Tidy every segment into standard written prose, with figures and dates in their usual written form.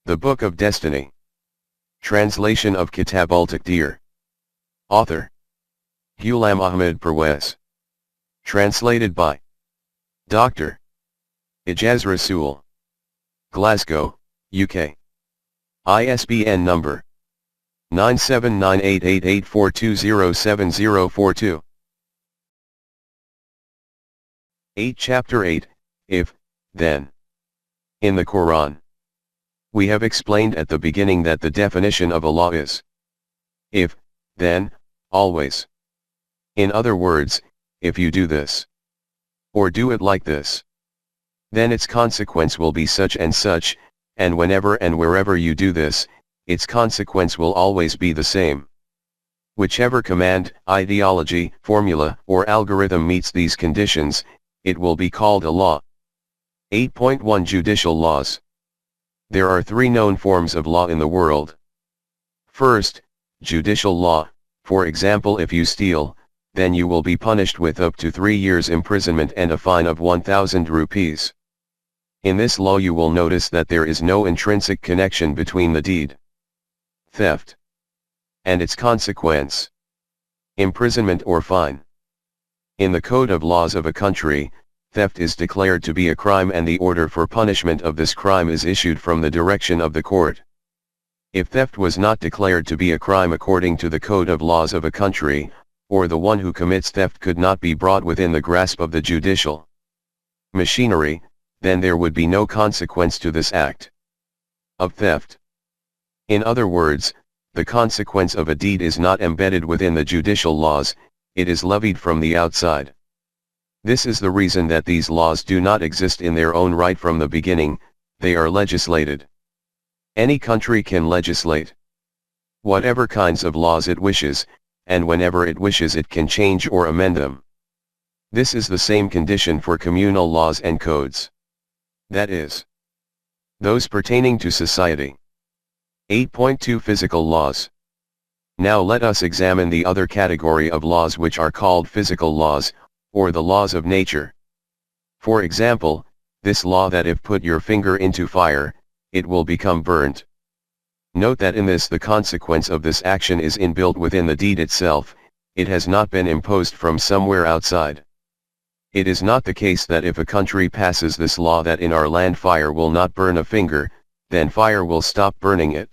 The Book of Destiny. Translation of Kitab-ul-Taqdeer. Author: Ghulam Ahmed Parwez. Translated by Dr. Ejaz Rasool. Glasgow, UK. ISBN number 9798884207042. 8 Chapter 8, If, Then. In the Quran, we have explained at the beginning that the definition of Allah is if, then, always. In other words, if you do this, or do it like this, then its consequence will be such and such, and whenever and wherever you do this, its consequence will always be the same. Whichever command, ideology, formula, or algorithm meets these conditions, it will be called a law. 8.1 Judicial Laws. There are three known forms of law in the world. First, judicial law. For example, if you steal, then you will be punished with up to 3 years imprisonment and a fine of 1,000 rupees. In this law you will notice that there is no intrinsic connection between the deed, theft, and its consequence, imprisonment or fine. In the code of laws of a country, theft is declared to be a crime and the order for punishment of this crime is issued from the direction of the court. If theft was not declared to be a crime according to the code of laws of a country, or the one who commits theft could not be brought within the grasp of the judicial machinery, then there would be no consequence to this act of theft. In other words, the consequence of a deed is not embedded within the judicial laws, it is levied from the outside. This is the reason that these laws do not exist in their own right from the beginning, they are legislated. Any country can legislate whatever kinds of laws it wishes, and whenever it wishes it can change or amend them. This is the same condition for communal laws and codes. That is, those pertaining to society. 8.2 Physical Laws. Now let us examine the other category of laws which are called physical laws, or the laws of nature. For example, this law that if put your finger into fire, it will become burnt. Note that in this the consequence of this action is inbuilt within the deed itself, it has not been imposed from somewhere outside. It is not the case that if a country passes this law that in our land fire will not burn a finger, then fire will stop burning it.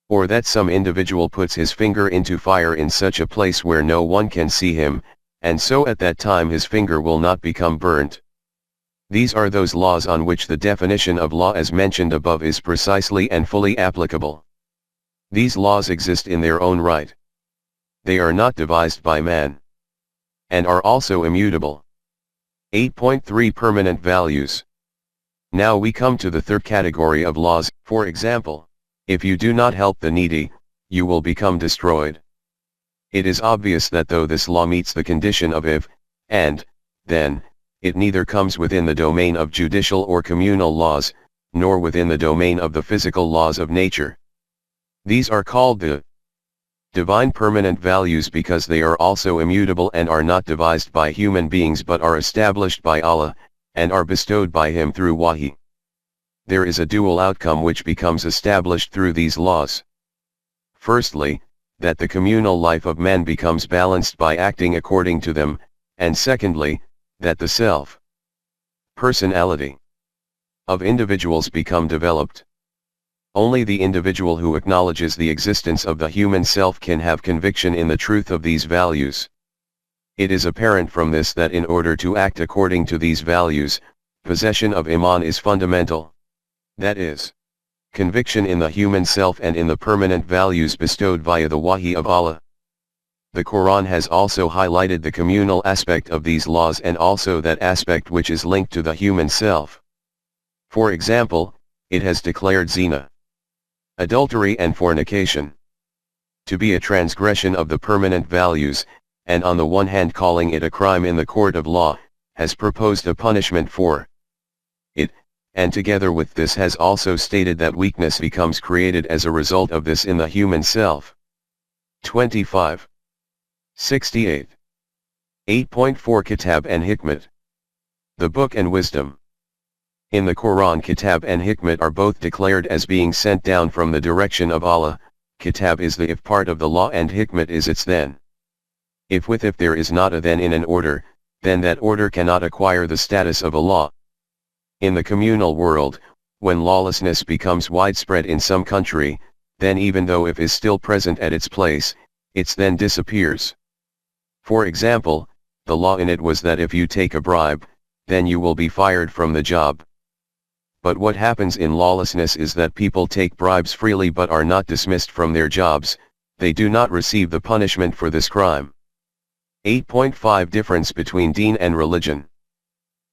Or that some individual puts his finger into fire in such a place where no one can see him, and so at that time his finger will not become burnt. These are those laws on which the definition of law as mentioned above is precisely and fully applicable. These laws exist in their own right. They are not devised by man, and are also immutable. 8.3 Permanent Values. Now we come to the third category of laws. For example, if you do not help the needy, you will become destroyed. It is obvious that though this law meets the condition of if, and, then, it neither comes within the domain of judicial or communal laws, nor within the domain of the physical laws of nature. These are called the divine permanent values because they are also immutable and are not devised by human beings but are established by Allah, and are bestowed by Him through Wahi. There is a dual outcome which becomes established through these laws. Firstly, that the communal life of man becomes balanced by acting according to them, and secondly, that the self-personality of individuals become developed. Only the individual who acknowledges the existence of the human self can have conviction in the truth of these values. It is apparent from this that in order to act according to these values, possession of Iman is fundamental. That is, conviction in the human self and in the permanent values bestowed via the Wahi of Allah. The Quran has also highlighted the communal aspect of these laws and also that aspect which is linked to the human self. For example, it has declared zina, adultery and fornication, to be a transgression of the permanent values, and on the one hand calling it a crime in the court of law, has proposed a punishment for it, and together with this has also stated that weakness becomes created as a result of this in the human self. 25. 68. 8.4 Kitab and Hikmat. The Book and Wisdom. In the Quran, Kitab and Hikmat are both declared as being sent down from the direction of Allah. Kitab is the if part of the law and Hikmat is its then. If there is not a then in an order, then that order cannot acquire the status of a law. In the communal world, when lawlessness becomes widespread in some country, then even though if is still present at its place, its then disappears. For example, the law in it was that if you take a bribe, then you will be fired from the job. But what happens in lawlessness is that people take bribes freely but are not dismissed from their jobs, they do not receive the punishment for this crime. 8.5 Difference between Deen and religion.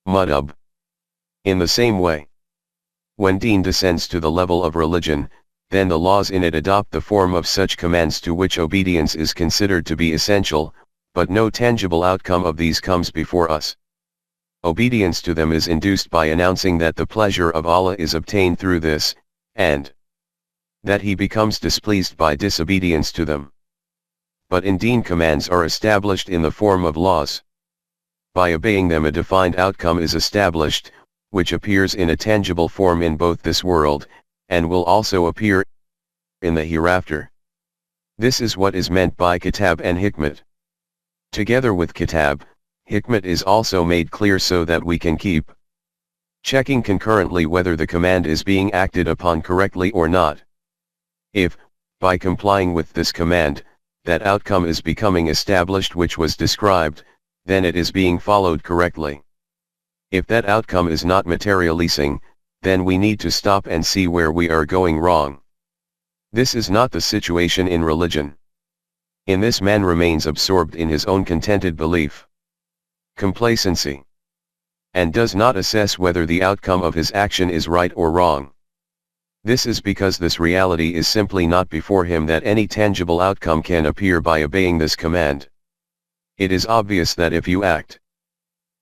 Madhab. In the same way, when Deen descends to the level of religion, then the laws in it adopt the form of such commands to which obedience is considered to be essential, but no tangible outcome of these comes before us. Obedience to them is induced by announcing that the pleasure of Allah is obtained through this, and that He becomes displeased by disobedience to them. But in Deen, commands are established in the form of laws. By obeying them a defined outcome is established, which appears in a tangible form in both this world, and will also appear in the hereafter. This is what is meant by Kitab and Hikmat. Together with Kitab, Hikmat is also made clear so that we can keep checking concurrently whether the command is being acted upon correctly or not. If, by complying with this command, that outcome is becoming established which was described, then it is being followed correctly. If that outcome is not materializing, then we need to stop and see where we are going wrong. This is not the situation in religion. In this, man remains absorbed in his own contented belief, complacency, and does not assess whether the outcome of his action is right or wrong. This is because this reality is simply not before him that any tangible outcome can appear by obeying this command. It is obvious that if you act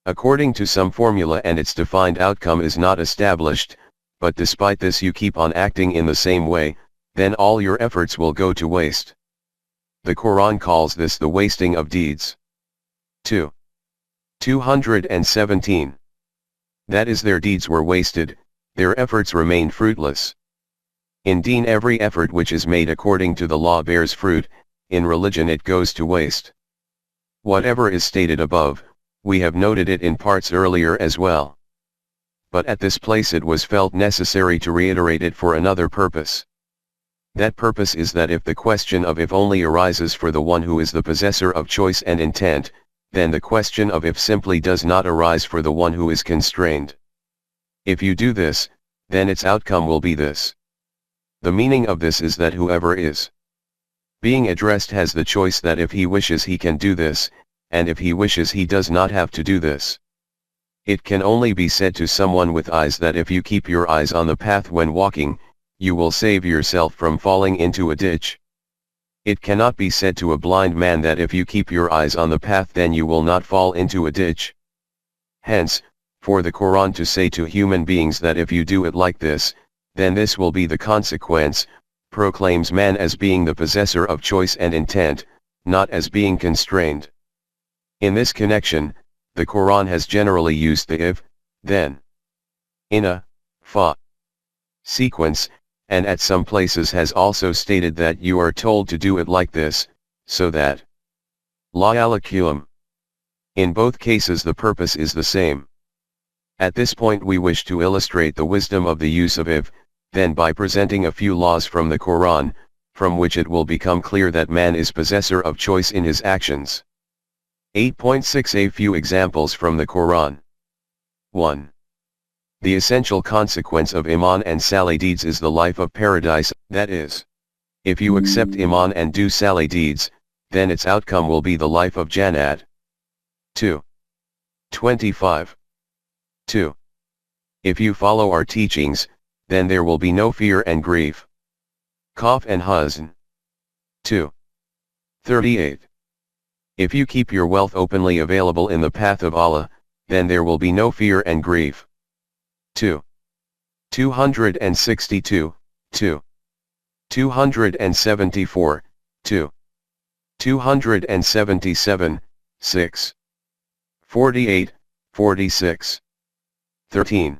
according to some formula and its defined outcome is not established, but despite this you keep on acting in the same way, then all your efforts will go to waste. The Quran calls this the wasting of deeds. 217. That is, their deeds were wasted, their efforts remained fruitless. In Deen, every effort which is made according to the law bears fruit, in religion it goes to waste. Whatever is stated above, we have noted it in parts earlier as well. But at this place it was felt necessary to reiterate it for another purpose. That purpose is that if the question of if only arises for the one who is the possessor of choice and intent, then the question of if simply does not arise for the one who is constrained. If you do this, then its outcome will be this. The meaning of this is that whoever is being addressed has the choice that if he wishes he can do this, and if he wishes he does not have to do this. It can only be said to someone with eyes that if you keep your eyes on the path when walking, you will save yourself from falling into a ditch. It cannot be said to a blind man that if you keep your eyes on the path then you will not fall into a ditch. Hence, for the Quran to say to human beings that if you do it like this, then this will be the consequence, proclaims man as being the possessor of choice and intent, not as being constrained. In this connection, the Quran has generally used the if, then, in a fa sequence, and at some places has also stated that you are told to do it like this, so that la alakum. In both cases the purpose is the same. At this point we wish to illustrate the wisdom of the use of if, then by presenting a few laws from the Quran, from which it will become clear that man is possessor of choice in his actions. 8.6 A few examples from the Quran. 1. The essential consequence of Iman and Salih deeds is the life of paradise, that is, if you accept Iman and do Salih deeds, then its outcome will be the life of Jannat. 2. 25. 2. If you follow our teachings, then there will be no fear and grief. Qaf and Huzn. 2. 38. If you keep your wealth openly available in the path of Allah, then there will be no fear and grief. 2. 262, 2. 274, 2. 277, 6. 48, 46. 13.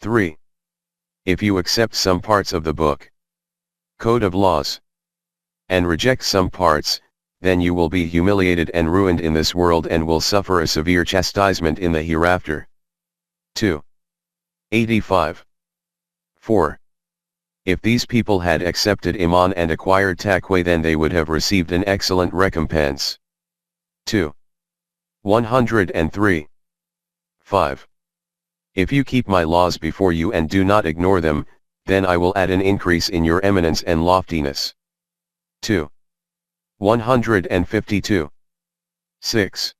3. If you accept some parts of the book, code of laws, and reject some parts, then you will be humiliated and ruined in this world and will suffer a severe chastisement in the hereafter. 2. 85. 4. If these people had accepted Iman and acquired taqwa, then they would have received an excellent recompense. 2. 103. 5. If you keep my laws before you and do not ignore them, then I will add an increase in your eminence and loftiness. 2. 152. 6.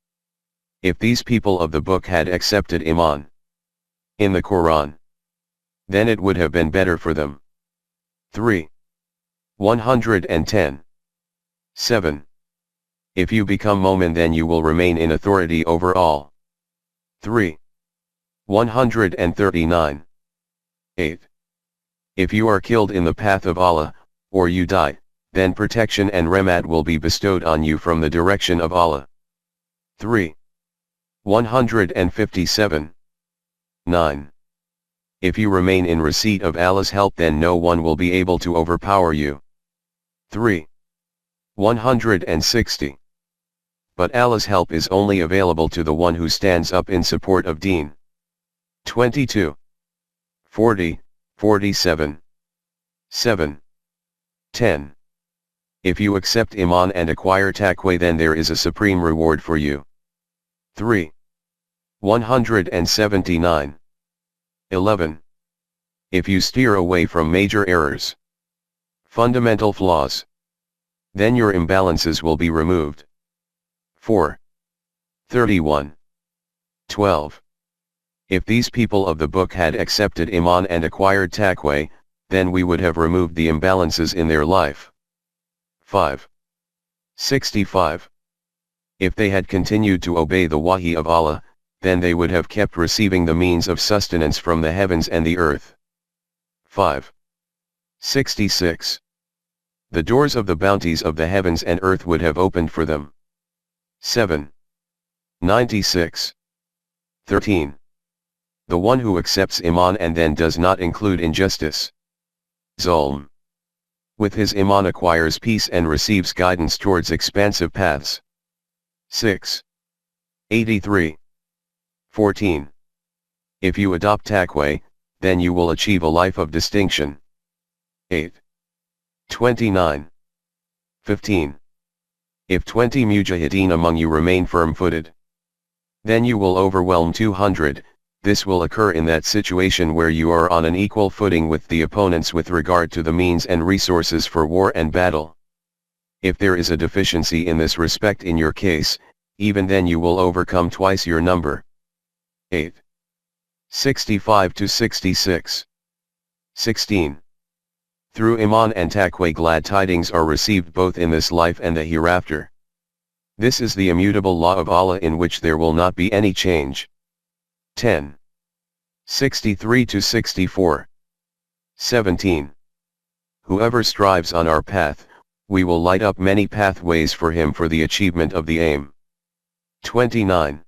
If these people of the book had accepted Iman in the Quran, then it would have been better for them. 3. 110. 7. If you become Momin, then you will remain in authority over all. 3. 139. 8. If you are killed in the path of Allah, or you die, then protection and rahmat will be bestowed on you from the direction of Allah. 3. 157. 9. If you remain in receipt of Allah's help, then no one will be able to overpower you. 3. 160. But Allah's help is only available to the one who stands up in support of Deen. 22. 40, 47. 7. 10. If you accept Iman and acquire taqwa, then there is a supreme reward for you. 3. 179. 11. If you steer away from major errors, fundamental flaws, then your imbalances will be removed. 4. 31. 12. If these people of the book had accepted Iman and acquired taqwa, then we would have removed the imbalances in their life. 5. 65. If they had continued to obey the wahi of Allah, then they would have kept receiving the means of sustenance from the heavens and the earth. 5. 66. The doors of the bounties of the heavens and earth would have opened for them. 7. 96. 13. The one who accepts Iman and then does not include injustice, zulm, with his Iman acquires peace and receives guidance towards expansive paths. 6. 83. 14. If you adopt taqwa, then you will achieve a life of distinction. 8. 29. 15. If 20 mujahideen among you remain firm-footed, then you will overwhelm 200, this will occur in that situation where you are on an equal footing with the opponents with regard to the means and resources for war and battle. If there is a deficiency in this respect in your case, even then you will overcome twice your number. 8. 65 to 66. 16. Through Iman and taqwa glad tidings are received both in this life and the hereafter. This is the immutable law of Allah in which there will not be any change. 10. 63 to 64. 17. Whoever strives on our path, we will light up many pathways for him for the achievement of the aim. 29.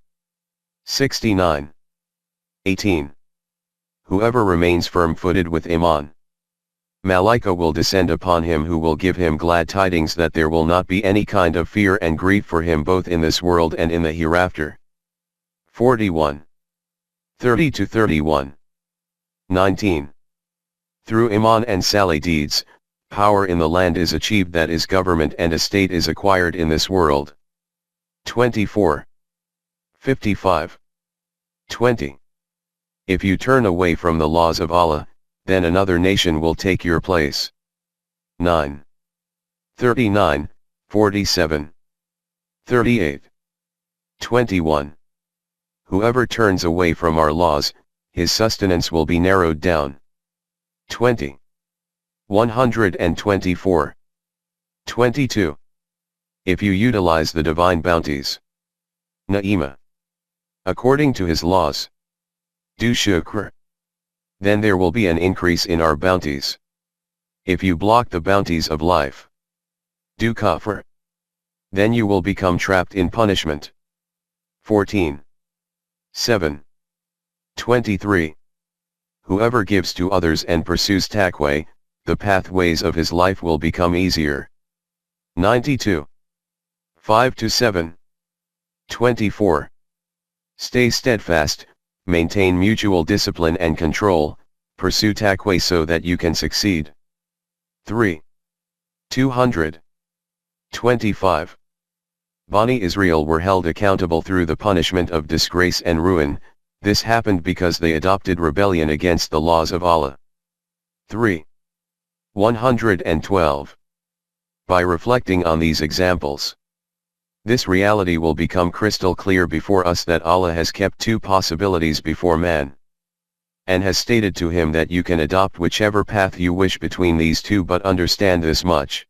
69. 18. Whoever remains firm-footed with Iman, Malaika will descend upon him who will give him glad tidings that there will not be any kind of fear and grief for him both in this world and in the hereafter. 41. 30 to 31. 19. Through Iman and Salih deeds, power in the land is achieved, that is government and estate is acquired in this world. 24. 55. 20. If you turn away from the laws of Allah, then another nation will take your place. 9. 39, 47. 38. 21. Whoever turns away from our laws, his sustenance will be narrowed down. 20. 124. 22. If you utilize the divine bounties, Na'ima, according to his laws, do shukr, then there will be an increase in our bounties. If you block the bounties of life, do kafr, then you will become trapped in punishment. 14. 7. 23. whoever gives to others and pursues taqwa, the pathways of his life will become easier. 92. 5-7. 24. Stay steadfast, maintain mutual discipline and control, pursue taqwa so that you can succeed. 3. 200. 25. Bani Israel were held accountable through the punishment of disgrace and ruin. This happened because they adopted rebellion against the laws of Allah. 3. 112. By reflecting on these examples, this reality will become crystal clear before us that Allah has kept two possibilities before man, and has stated to him that you can adopt whichever path you wish between these two, but understand this much,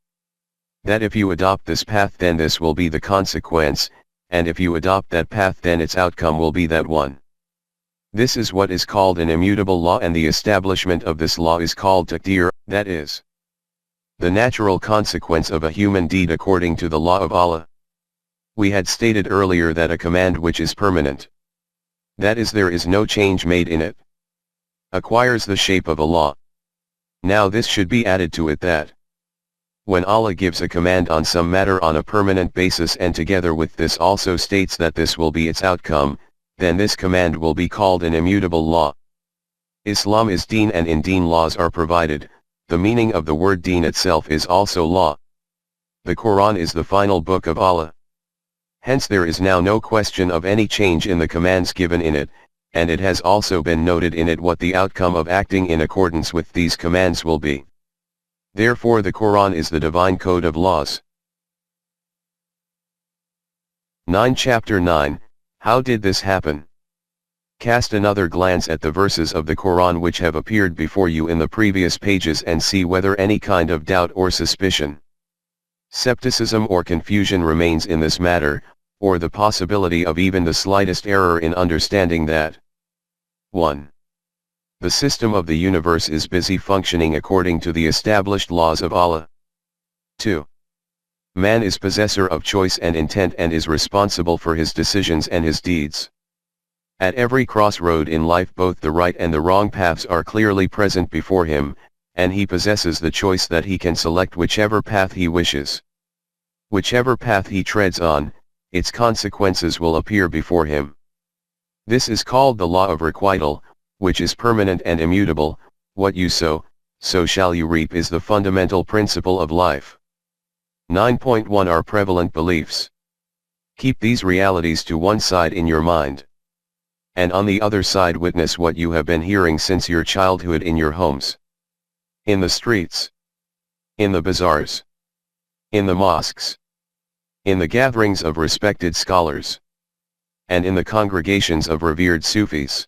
that if you adopt this path then this will be the consequence, and if you adopt that path then its outcome will be that one. This is what is called an immutable law, and the establishment of this law is called Taqdeer, that is, the natural consequence of a human deed according to the law of Allah. We had stated earlier that a command which is permanent, that is, there is no change made in it, acquires the shape of a law. Now this should be added to it that, when Allah gives a command on some matter on a permanent basis and together with this also states that this will be its outcome, then this command will be called an immutable law. Islam is deen, and in deen laws are provided. The meaning of the word deen itself is also law. The Quran is the final book of Allah. Hence there is now no question of any change in the commands given in it, and it has also been noted in it what the outcome of acting in accordance with these commands will be. Therefore the Quran is the divine code of laws. 9. Chapter 9, How did this happen? Cast another glance at the verses of the Quran which have appeared before you in the previous pages and see whether any kind of doubt or suspicion, skepticism or confusion remains in this matter, or the possibility of even the slightest error in understanding that 1. The system of the universe is busy functioning according to the established laws of Allah. 2. Man is possessor of choice and intent and is responsible for his decisions and his deeds. At every crossroad in life both the right and the wrong paths are clearly present before him, and he possesses the choice that he can select whichever path he wishes. Whichever path he treads on, its consequences will appear before him. This is called the law of requital, which is permanent and immutable. What you sow, so shall you reap is the fundamental principle of life. 9.1 Are prevalent beliefs. Keep these realities to one side in your mind, and on the other side witness what you have been hearing since your childhood in your homes, in the streets, in the bazaars, in the mosques, in the gatherings of respected scholars, and in the congregations of revered Sufis,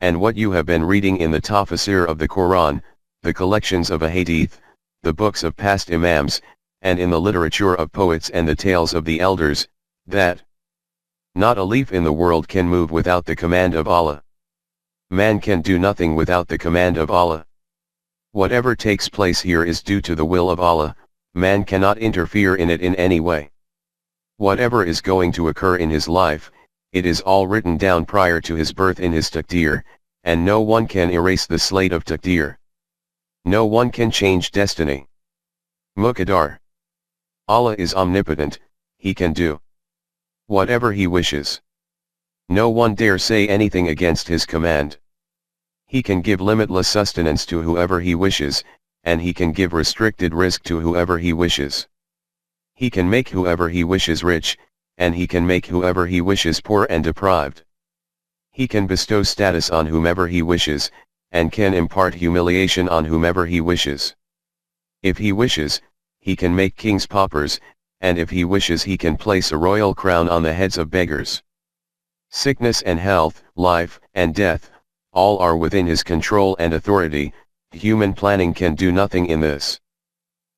and what you have been reading in the tafsir of the Quran, the collections of a hadith, the books of past imams, and in the literature of poets and the tales of the elders, that not a leaf in the world can move without the command of Allah. Man can do nothing without the command of Allah. Whatever takes place here is due to the will of Allah, man cannot interfere in it in any way. Whatever is going to occur in his life, it is all written down prior to his birth in his Taqdeer, and no one can erase the slate of Taqdeer. No one can change destiny. Muqaddar. Allah is omnipotent, he can do whatever he wishes. No one dare say anything against his command. He can give limitless sustenance to whoever he wishes, and he can give restricted risk to whoever he wishes. He can make whoever he wishes rich, and he can make whoever he wishes poor and deprived. He can bestow status on whomever he wishes, and can impart humiliation on whomever he wishes. If he wishes, he can make kings paupers, and if he wishes he can place a royal crown on the heads of beggars. Sickness and health, life and death, all are within his control and authority. Human planning can do nothing in this.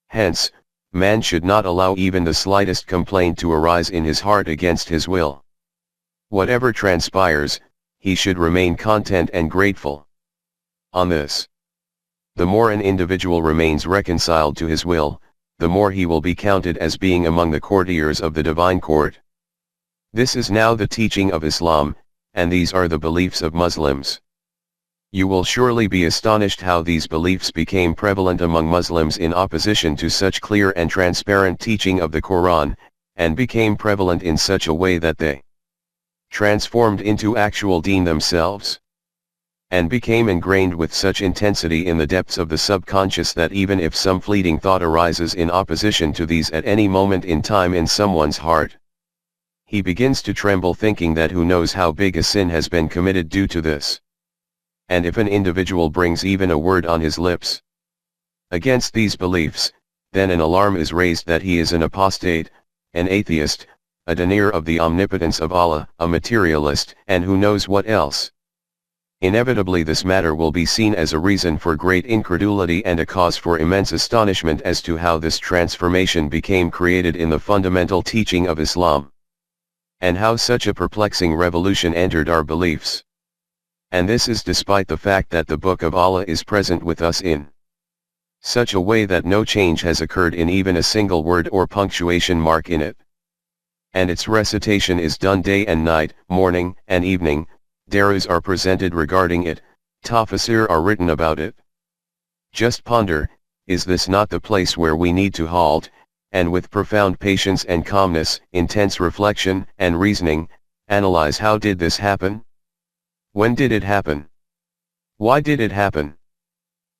Hence, man should not allow even the slightest complaint to arise in his heart against his will. Whatever transpires, he should remain content and grateful. On this, the more an individual remains reconciled to his will, the more he will be counted as being among the courtiers of the divine court. This is now the teaching of Islam, and these are the beliefs of Muslims. You will surely be astonished how these beliefs became prevalent among Muslims in opposition to such clear and transparent teaching of the Quran, and became prevalent in such a way that they transformed into actual deen themselves, and became ingrained with such intensity in the depths of the subconscious that even if some fleeting thought arises in opposition to these at any moment in time in someone's heart, he begins to tremble, thinking that who knows how big a sin has been committed due to this. And if an individual brings even a word on his lips against these beliefs, then an alarm is raised that he is an apostate, an atheist, a denier of the omnipotence of Allah, a materialist, and who knows what else. Inevitably this matter will be seen as a reason for great incredulity and a cause for immense astonishment as to how this transformation became created in the fundamental teaching of Islam, and how such a perplexing revolution entered our beliefs. And this is despite the fact that the Book of Allah is present with us in such a way that no change has occurred in even a single word or punctuation mark in it. And its recitation is done day and night, morning and evening, darus are presented regarding it, tafsir are written about it. Just ponder, is this not the place where we need to halt, and with profound patience and calmness, intense reflection and reasoning, analyze how did this happen? When did it happen? Why did it happen?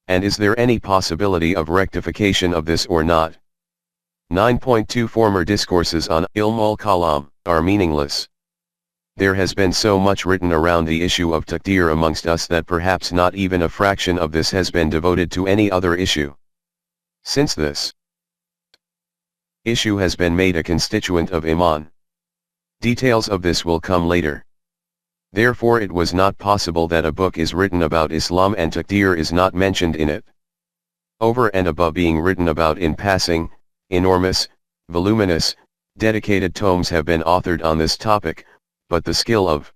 And is there any possibility of rectification of this or not? 9.2 Former discourses on Ilm al-Kalam are meaningless. There has been so much written around the issue of Taqdeer amongst us that perhaps not even a fraction of this has been devoted to any other issue. Since this issue has been made a constituent of Iman, details of this will come later. Therefore it was not possible that a book is written about Islam and Taqdeer is not mentioned in it. Over and above being written about in passing, enormous, voluminous, dedicated tomes have been authored on this topic, but the skill of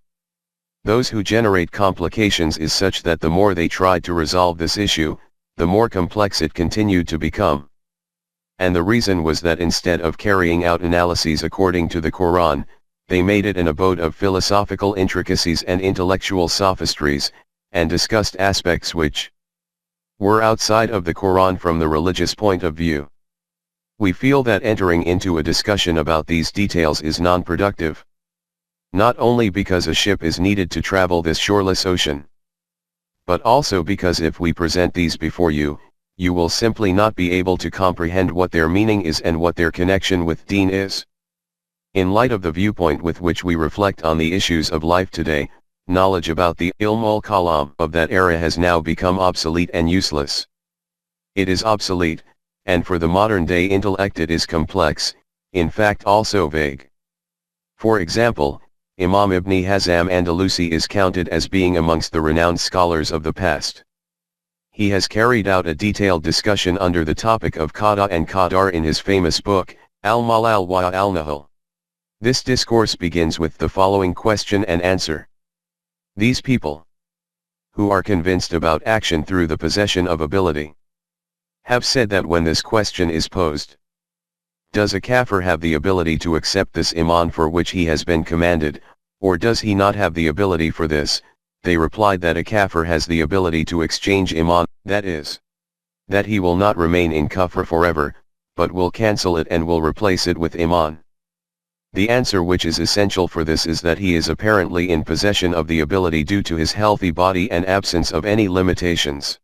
those who generate complications is such that the more they tried to resolve this issue, the more complex it continued to become. And the reason was that instead of carrying out analyses according to the Quran, they made it an abode of philosophical intricacies and intellectual sophistries, and discussed aspects which were outside of the Quran from the religious point of view. We feel that entering into a discussion about these details is non-productive. Not only because a ship is needed to travel this shoreless ocean, but also because if we present these before you, you will simply not be able to comprehend what their meaning is and what their connection with deen is. In light of the viewpoint with which we reflect on the issues of life today, knowledge about the Ilm al-Kalam of that era has now become obsolete and useless. It is obsolete, and for the modern-day intellect it is complex, in fact also vague. For example, Imam Ibn Hazm Andalusi is counted as being amongst the renowned scholars of the past. He has carried out a detailed discussion under the topic of Qada and Qadar in his famous book, Al-Malal wa al-Nahal. This discourse begins with the following question and answer. These people, who are convinced about action through the possession of ability, have said that when this question is posed, does a kafir have the ability to accept this iman for which he has been commanded, or does he not have the ability for this? They replied that a kafir has the ability to exchange iman, that is, that he will not remain in kufr forever, but will cancel it and will replace it with iman. The answer which is essential for this is that he is apparently in possession of the ability due to his healthy body and absence of any limitations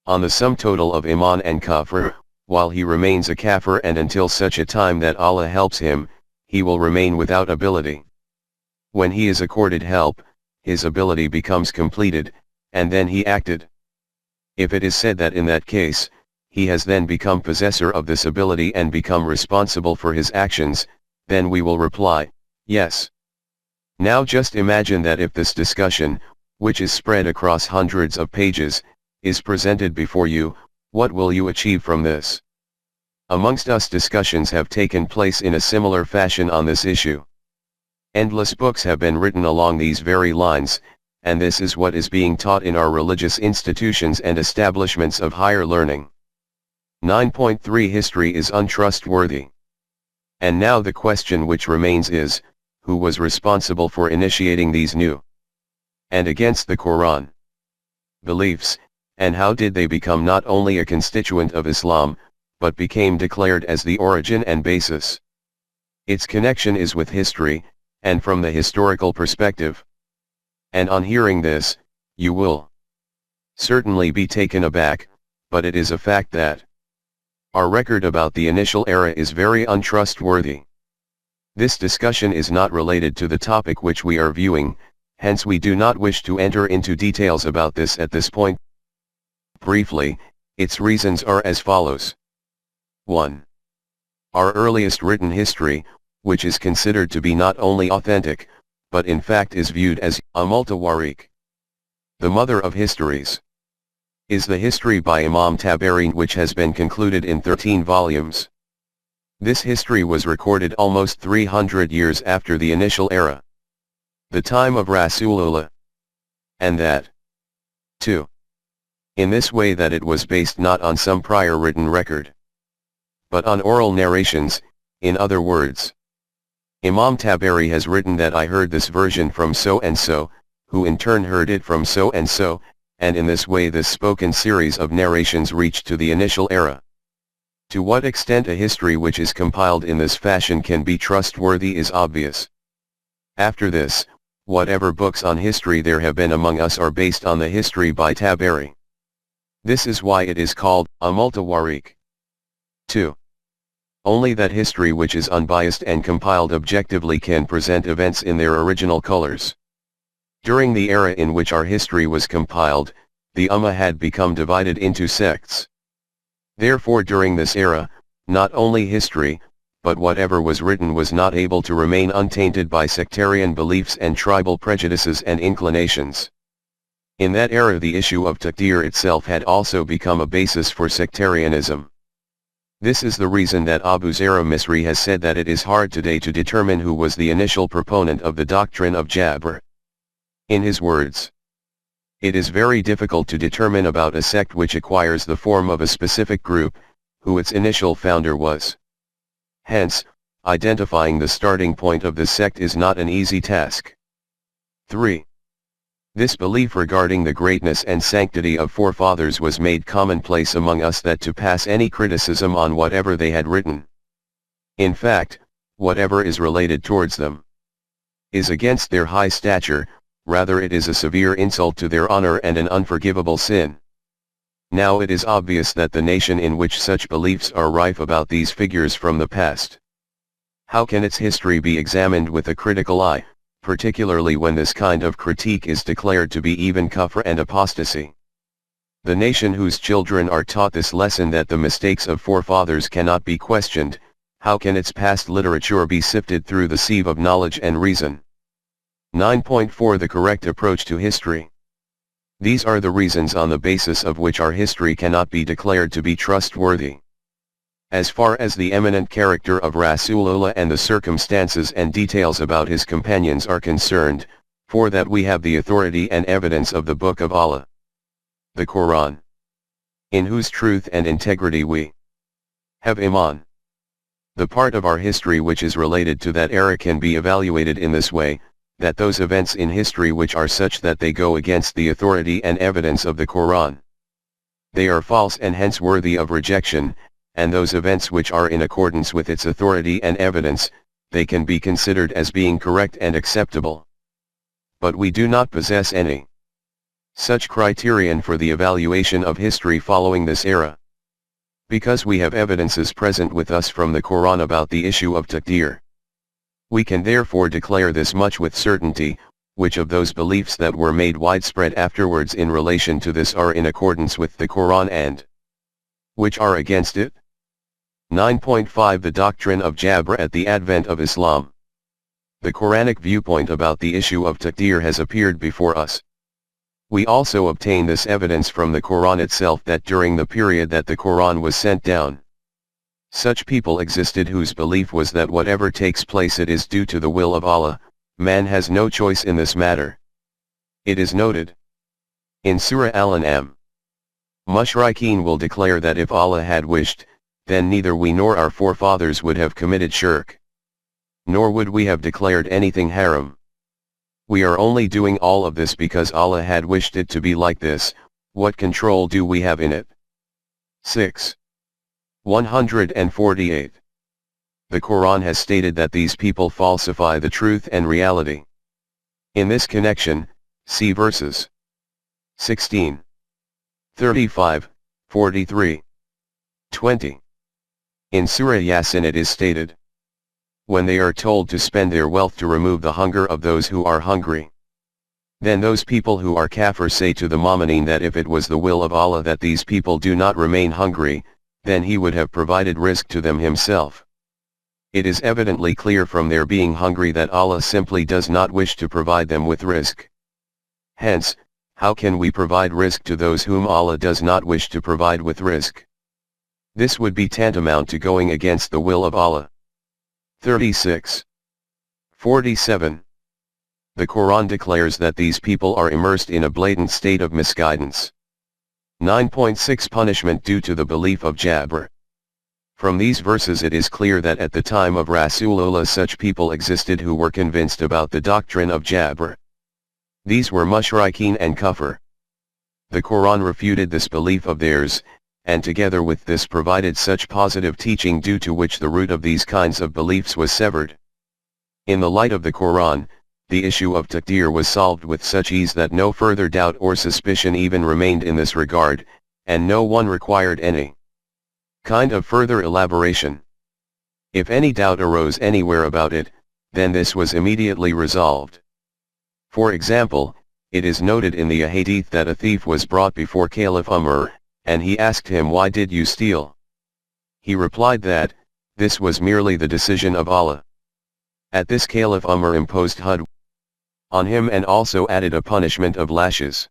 on the sum total of iman and kufr, while he remains a kafir, and until such a time that Allah helps him, he will remain without ability. When he is accorded help, his ability becomes completed, and then he acted. If it is said that in that case, he has then become possessor of this ability and become responsible for his actions, then we will reply, yes. Now just imagine that if this discussion, which is spread across hundreds of pages, is presented before you, what will you achieve from this? Amongst us discussions have taken place in a similar fashion on this issue. Endless books have been written along these very lines, and this is what is being taught in our religious institutions and establishments of higher learning. 9.3 History is untrustworthy. And now the question which remains is, who was responsible for initiating these new and against the Quran beliefs, and how did they become not only a constituent of Islam, but became declared as the origin and basis. Its connection is with history, and from the historical perspective. And on hearing this, you will certainly be taken aback, but it is a fact that our record about the initial era is very untrustworthy. This discussion is not related to the topic which we are viewing, hence we do not wish to enter into details about this at this point. Briefly, its reasons are as follows. 1. Our earliest written history, which is considered to be not only authentic, but in fact is viewed as Umm-ul-Tawarikh, the mother of histories, is the history by Imam Tabari, which has been concluded in 13 volumes. This history was recorded almost 300 years after the initial era, the time of Rasulullah, and that 2. In this way that it was based not on some prior written record, but on oral narrations. In other words, Imam Tabari has written that I heard this version from so and so, who in turn heard it from so and so, and in this way this spoken series of narrations reached to the initial era. To what extent a history which is compiled in this fashion can be trustworthy is obvious. After this, whatever books on history there have been among us are based on the history by Tabari. This is why it is called Umm-ul-Tawarikh. 2. Only that history which is unbiased and compiled objectively can present events in their original colors. During the era in which our history was compiled, the Ummah had become divided into sects. Therefore during this era, not only history, but whatever was written was not able to remain untainted by sectarian beliefs and tribal prejudices and inclinations. In that era the issue of Taqdeer itself had also become a basis for sectarianism. This is the reason that Abu Zar Misri has said that it is hard today to determine who was the initial proponent of the doctrine of Jabr. In his words, it is very difficult to determine about a sect which acquires the form of a specific group, who its initial founder was. Hence, identifying the starting point of the sect is not an easy task. 3. This belief regarding the greatness and sanctity of forefathers was made commonplace among us, that to pass any criticism on whatever they had written, in fact, whatever is related towards them, is against their high stature, rather it is a severe insult to their honor and an unforgivable sin. Now it is obvious that the nation in which such beliefs are rife about these figures from the past, how can its history be examined with a critical eye, particularly when this kind of critique is declared to be even kufr and apostasy? The nation whose children are taught this lesson, that the mistakes of forefathers cannot be questioned, how can its past literature be sifted through the sieve of knowledge and reason? 9.4 The correct approach to history. These are the reasons on the basis of which our history cannot be declared to be trustworthy. As far as the eminent character of Rasulullah and the circumstances and details about his companions are concerned, for that we have the authority and evidence of the Book of Allah, the Quran, in whose truth and integrity we have iman. The part of our history which is related to that era can be evaluated in this way, that those events in history which are such that they go against the authority and evidence of the Quran, they are false and hence worthy of rejection, and those events which are in accordance with its authority and evidence, they can be considered as being correct and acceptable. But we do not possess any such criterion for the evaluation of history following this era. Because we have evidences present with us from the Quran about the issue of Taqdeer, we can therefore declare this much with certainty: which of those beliefs that were made widespread afterwards in relation to this are in accordance with the Quran and which are against it. 9.5 The doctrine of Jabr at the advent of Islam. The Quranic viewpoint about the issue of Taqdeer has appeared before us. We also obtain this evidence from the Quran itself, that during the period that the Quran was sent down, such people existed whose belief was that whatever takes place it is due to the will of Allah, man has no choice in this matter. It is noted in Surah Al-An'am, Mushrikeen will declare that if Allah had wished, then neither we nor our forefathers would have committed shirk, nor would we have declared anything haram. We are only doing all of this because Allah had wished it to be like this, What control do we have in it? 6. 148. The Quran has stated that these people falsify the truth and reality. In this connection, see verses 16, 35, 43, 20. In Surah Yasin it is stated, when they are told to spend their wealth to remove the hunger of those who are hungry, then those people who are kafir say to the mu'mineen that if it was the will of Allah that these people do not remain hungry, then He would have provided rizq to them Himself. It is evidently clear from their being hungry that Allah simply does not wish to provide them with rizq. Hence, how can we provide rizq to those whom Allah does not wish to provide with rizq? This would be tantamount to going against the will of Allah. 36. 47. The Quran declares that these people are immersed in a blatant state of misguidance. 9.6 Punishment due to the belief of Jabr. From these verses it is clear that at the time of Rasulullah such people existed who were convinced about the doctrine of Jabr. These were mushrikeen and kufr. The Quran refuted this belief of theirs, and together with this provided such positive teaching due to which the root of these kinds of beliefs was severed. In the light of the Quran, the issue of Taqdeer was solved with such ease that no further doubt or suspicion even remained in this regard, and no one required any kind of further elaboration. If any doubt arose anywhere about it, then this was immediately resolved. For example, it is noted in the hadith that a thief was brought before Caliph Umar, and he asked him, "Why did you steal?" He replied that, "This was merely the decision of Allah." At this Caliph Umar imposed hud on him and also added a punishment of lashes.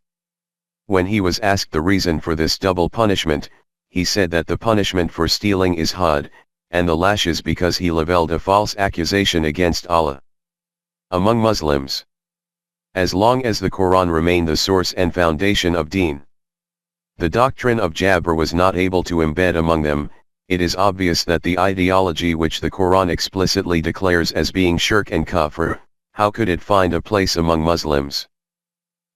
When he was asked the reason for this double punishment, he said that the punishment for stealing is hud, and the lashes because he leveled a false accusation against Allah. Among Muslims, as long as the Quran remained the source and foundation of deen, the doctrine of Jabr was not able to embed among them. It is obvious that the ideology which the Quran explicitly declares as being shirk and kufr, how could it find a place among Muslims?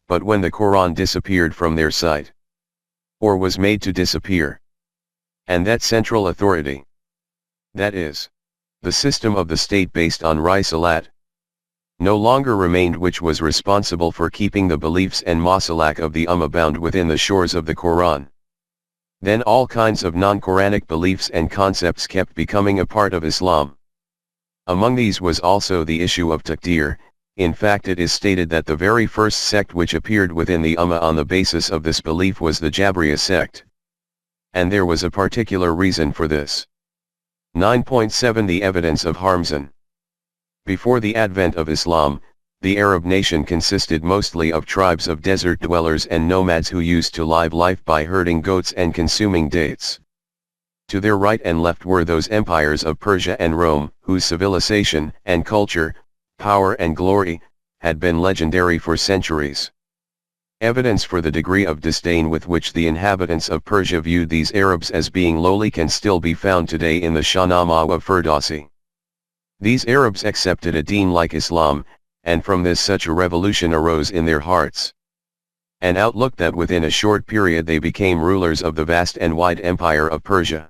But when the Quran disappeared from their sight, or was made to disappear, and that central authority, that is, the system of the state based on Risalat, no longer remained, which was responsible for keeping the beliefs and masalak of the Ummah bound within the shores of the Quran, then all kinds of non-Quranic beliefs and concepts kept becoming a part of Islam. Among these was also the issue of Taqdeer. In fact, it is stated that the very first sect which appeared within the Ummah on the basis of this belief was the Jabriya sect. And there was a particular reason for this. 9.7 The evidence of Harmzan. Before the advent of Islam, the Arab nation consisted mostly of tribes of desert dwellers and nomads who used to live life by herding goats and consuming dates. To their right and left were those empires of Persia and Rome, whose civilization and culture, power and glory, had been legendary for centuries. Evidence for the degree of disdain with which the inhabitants of Persia viewed these Arabs as being lowly can still be found today in the Shahnameh of Ferdowsi. These Arabs accepted a deen like Islam, and from this such a revolution arose in their hearts. An outlook that within a short period they became rulers of the vast and wide empire of Persia.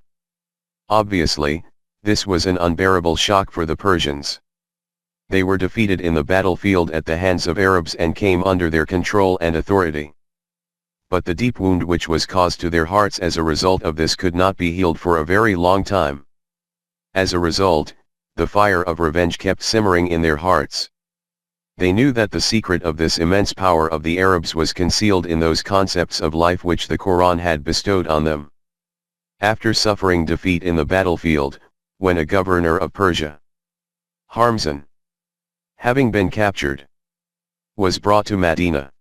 Obviously, this was an unbearable shock for the Persians. They were defeated in the battlefield at the hands of Arabs and came under their control and authority. But the deep wound which was caused to their hearts as a result of this could not be healed for a very long time. As a result, the fire of revenge kept simmering in their hearts. They knew that the secret of this immense power of the Arabs was concealed in those concepts of life which the Quran had bestowed on them. After suffering defeat in the battlefield, when a governor of Persia, Harmzan, having been captured, was brought to Medina,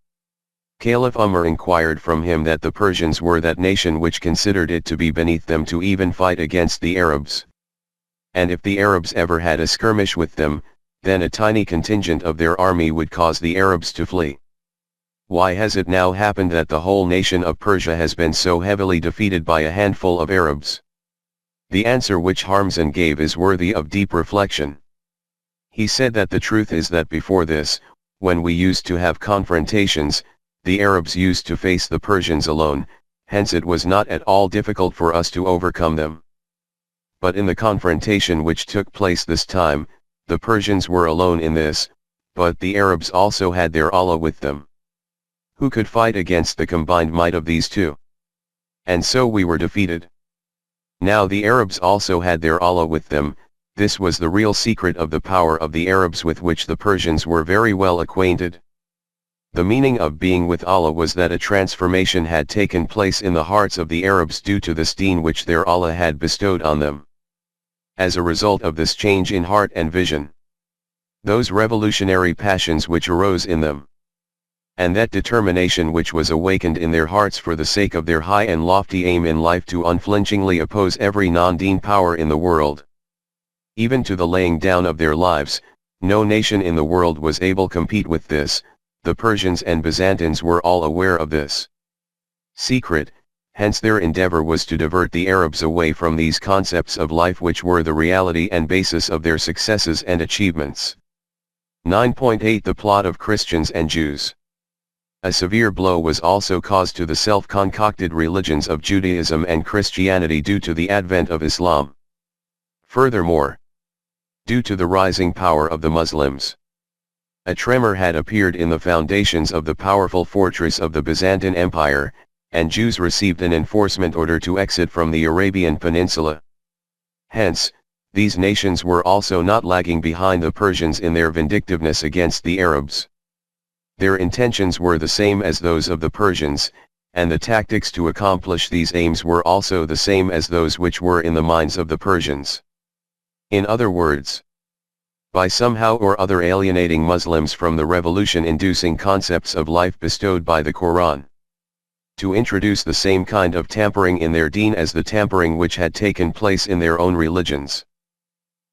Caliph Umar inquired from him that the Persians were that nation which considered it to be beneath them to even fight against the Arabs. And if the Arabs ever had a skirmish with them, then a tiny contingent of their army would cause the Arabs to flee. Why has it now happened that the whole nation of Persia has been so heavily defeated by a handful of Arabs? The answer which Harmzan gave is worthy of deep reflection. He said that the truth is that before this, when we used to have confrontations, the Arabs used to face the Persians alone, hence it was not at all difficult for us to overcome them. But in the confrontation which took place this time, the Persians were alone in this, but the Arabs also had their Allah with them. Who could fight against the combined might of these two? And so we were defeated. Now the Arabs also had their Allah with them. This was the real secret of the power of the Arabs, with which the Persians were very well acquainted. The meaning of being with Allah was that a transformation had taken place in the hearts of the Arabs due to this deen which their Allah had bestowed on them. As a result of this change in heart and vision, those revolutionary passions which arose in them, and that determination which was awakened in their hearts for the sake of their high and lofty aim in life to unflinchingly oppose every non-deen power in the world, even to the laying down of their lives, no nation in the world was able to compete with this. The Persians and Byzantines were all aware of this secret, hence their endeavor was to divert the Arabs away from these concepts of life which were the reality and basis of their successes and achievements. 9.8 The plot of Christians and Jews. A severe blow was also caused to the self-concocted religions of Judaism and Christianity due to the advent of Islam. Furthermore, due to the rising power of the Muslims, a tremor had appeared in the foundations of the powerful fortress of the Byzantine Empire, and Jews received an enforcement order to exit from the Arabian Peninsula. Hence, these nations were also not lagging behind the Persians in their vindictiveness against the Arabs. Their intentions were the same as those of the Persians, and the tactics to accomplish these aims were also the same as those which were in the minds of the Persians. In other words, by somehow or other alienating Muslims from the revolution-inducing concepts of life bestowed by the Quran, to introduce the same kind of tampering in their deen as the tampering which had taken place in their own religions.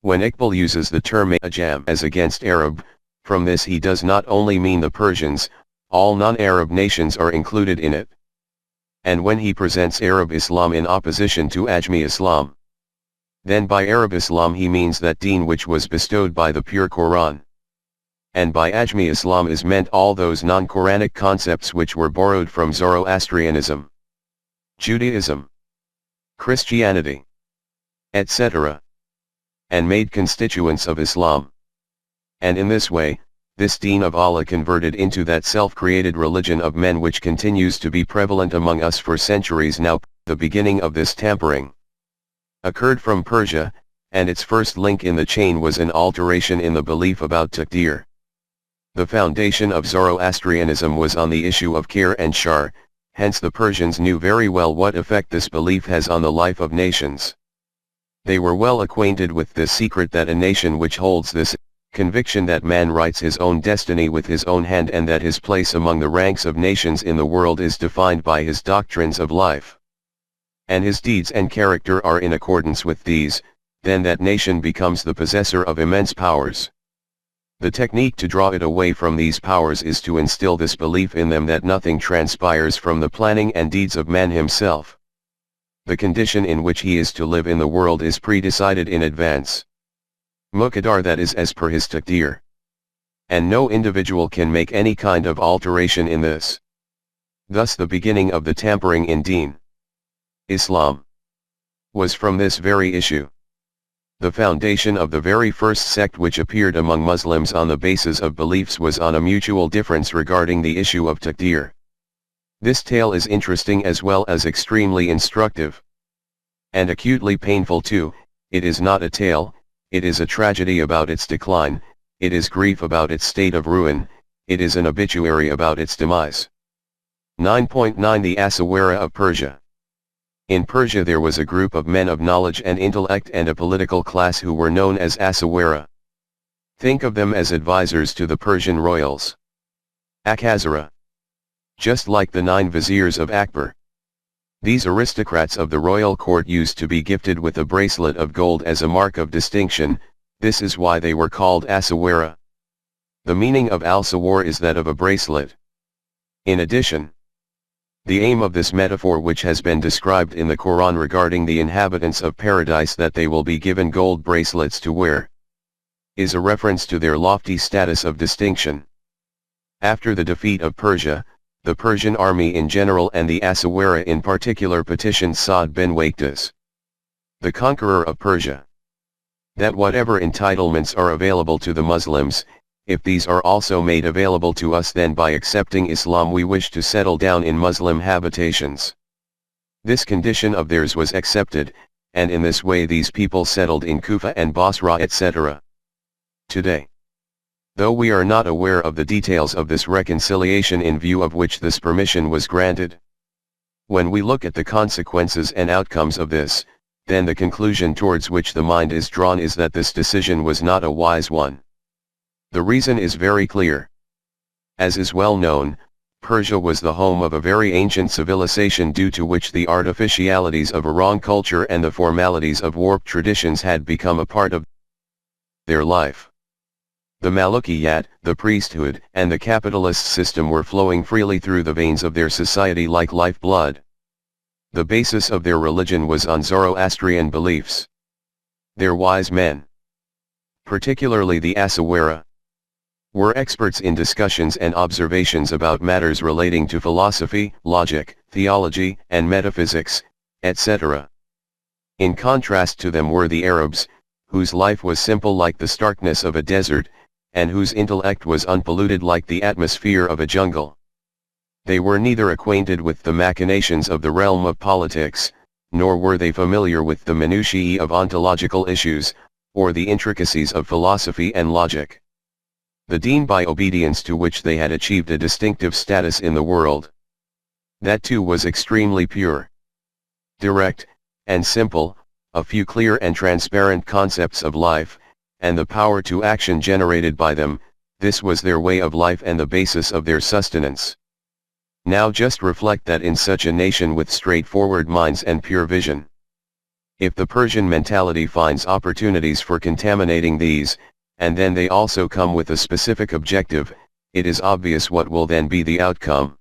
When Iqbal uses the term Ejaz as against Arab, from this he does not only mean the Persians, all non-Arab nations are included in it. And when he presents Arab Islam in opposition to Ajami Islam, then by Arab Islam he means that deen which was bestowed by the pure Quran. And by Ajami Islam is meant all those non-Quranic concepts which were borrowed from Zoroastrianism, Judaism, Christianity, etc., and made constituents of Islam. And in this way, this deen of Allah converted into that self-created religion of men which continues to be prevalent among us for centuries now. The beginning of this tampering occurred from Persia, and its first link in the chain was an alteration in the belief about Taqdeer. The foundation of Zoroastrianism was on the issue of khair and shar, hence the Persians knew very well what effect this belief has on the life of nations. They were well acquainted with this secret that a nation which holds this conviction that man writes his own destiny with his own hand and that his place among the ranks of nations in the world is defined by his doctrines of life, and his deeds and character are in accordance with these, then that nation becomes the possessor of immense powers. The technique to draw it away from these powers is to instill this belief in them that nothing transpires from the planning and deeds of man himself. The condition in which he is to live in the world is predecided in advance. Muqaddar, that is as per his taqdeer. And no individual can make any kind of alteration in this. Thus the beginning of the tampering in deen, Islam, was from this very issue. The foundation of the very first sect which appeared among Muslims on the basis of beliefs was on a mutual difference regarding the issue of taqdeer. This tale is interesting as well as extremely instructive. And acutely painful too. It is not a tale, it is a tragedy about its decline, it is grief about its state of ruin, it is an obituary about its demise. 9.9 The Asawara of Persia. In Persia there was a group of men of knowledge and intellect and a political class who were known as Asawara. Think of them as advisors to the Persian royals. Akazara. Just like the 9 viziers of Akbar. These aristocrats of the royal court used to be gifted with a bracelet of gold as a mark of distinction. This is why they were called Asawara. The meaning of al-sawar is that of a bracelet. In addition, the aim of this metaphor which has been described in the Quran regarding the inhabitants of paradise that they will be given gold bracelets to wear, is a reference to their lofty status of distinction. After the defeat of Persia, the Persian army in general and the Asawara in particular petitioned Sa'd bin Waqtas, the conqueror of Persia, that whatever entitlements are available to the Muslims, if these are also made available to us, then by accepting Islam we wish to settle down in Muslim habitations. This condition of theirs was accepted, and in this way these people settled in Kufa and Basra etc. Today, though we are not aware of the details of this reconciliation in view of which this permission was granted, when we look at the consequences and outcomes of this, then the conclusion towards which the mind is drawn is that this decision was not a wise one. The reason is very clear. As is well known, Persia was the home of a very ancient civilization due to which the artificialities of a wrong culture and the formalities of warped traditions had become a part of their life. The Malukiyat, the priesthood, and the capitalist system were flowing freely through the veins of their society like lifeblood. The basis of their religion was on Zoroastrian beliefs. Their wise men, particularly the Asawara, were experts in discussions and observations about matters relating to philosophy, logic, theology, and metaphysics, etc. In contrast to them were the Arabs, whose life was simple like the starkness of a desert, and whose intellect was unpolluted like the atmosphere of a jungle. They were neither acquainted with the machinations of the realm of politics, nor were they familiar with the minutiae of ontological issues, or the intricacies of philosophy and logic. The deen by obedience to which they had achieved a distinctive status in the world, that too was extremely pure, direct, and simple, a few clear and transparent concepts of life, and the power to action generated by them, this was their way of life and the basis of their sustenance. Now just reflect that in such a nation with straightforward minds and pure vision, if the Persian mentality finds opportunities for contaminating these, and then they also come with a specific objective, it is obvious what will then be the outcome.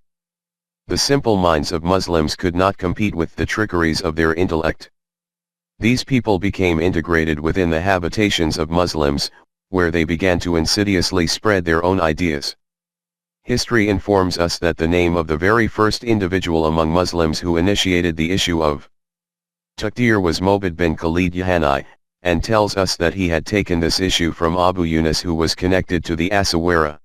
The simple minds of Muslims could not compete with the trickeries of their intellect. These people became integrated within the habitations of Muslims, where they began to insidiously spread their own ideas. History informs us that the name of the very first individual among Muslims who initiated the issue of Taqdeer was Mobid bin Khalid Yahani, and tells us that he had taken this issue from Abu Yunus, who was connected to the Asawara.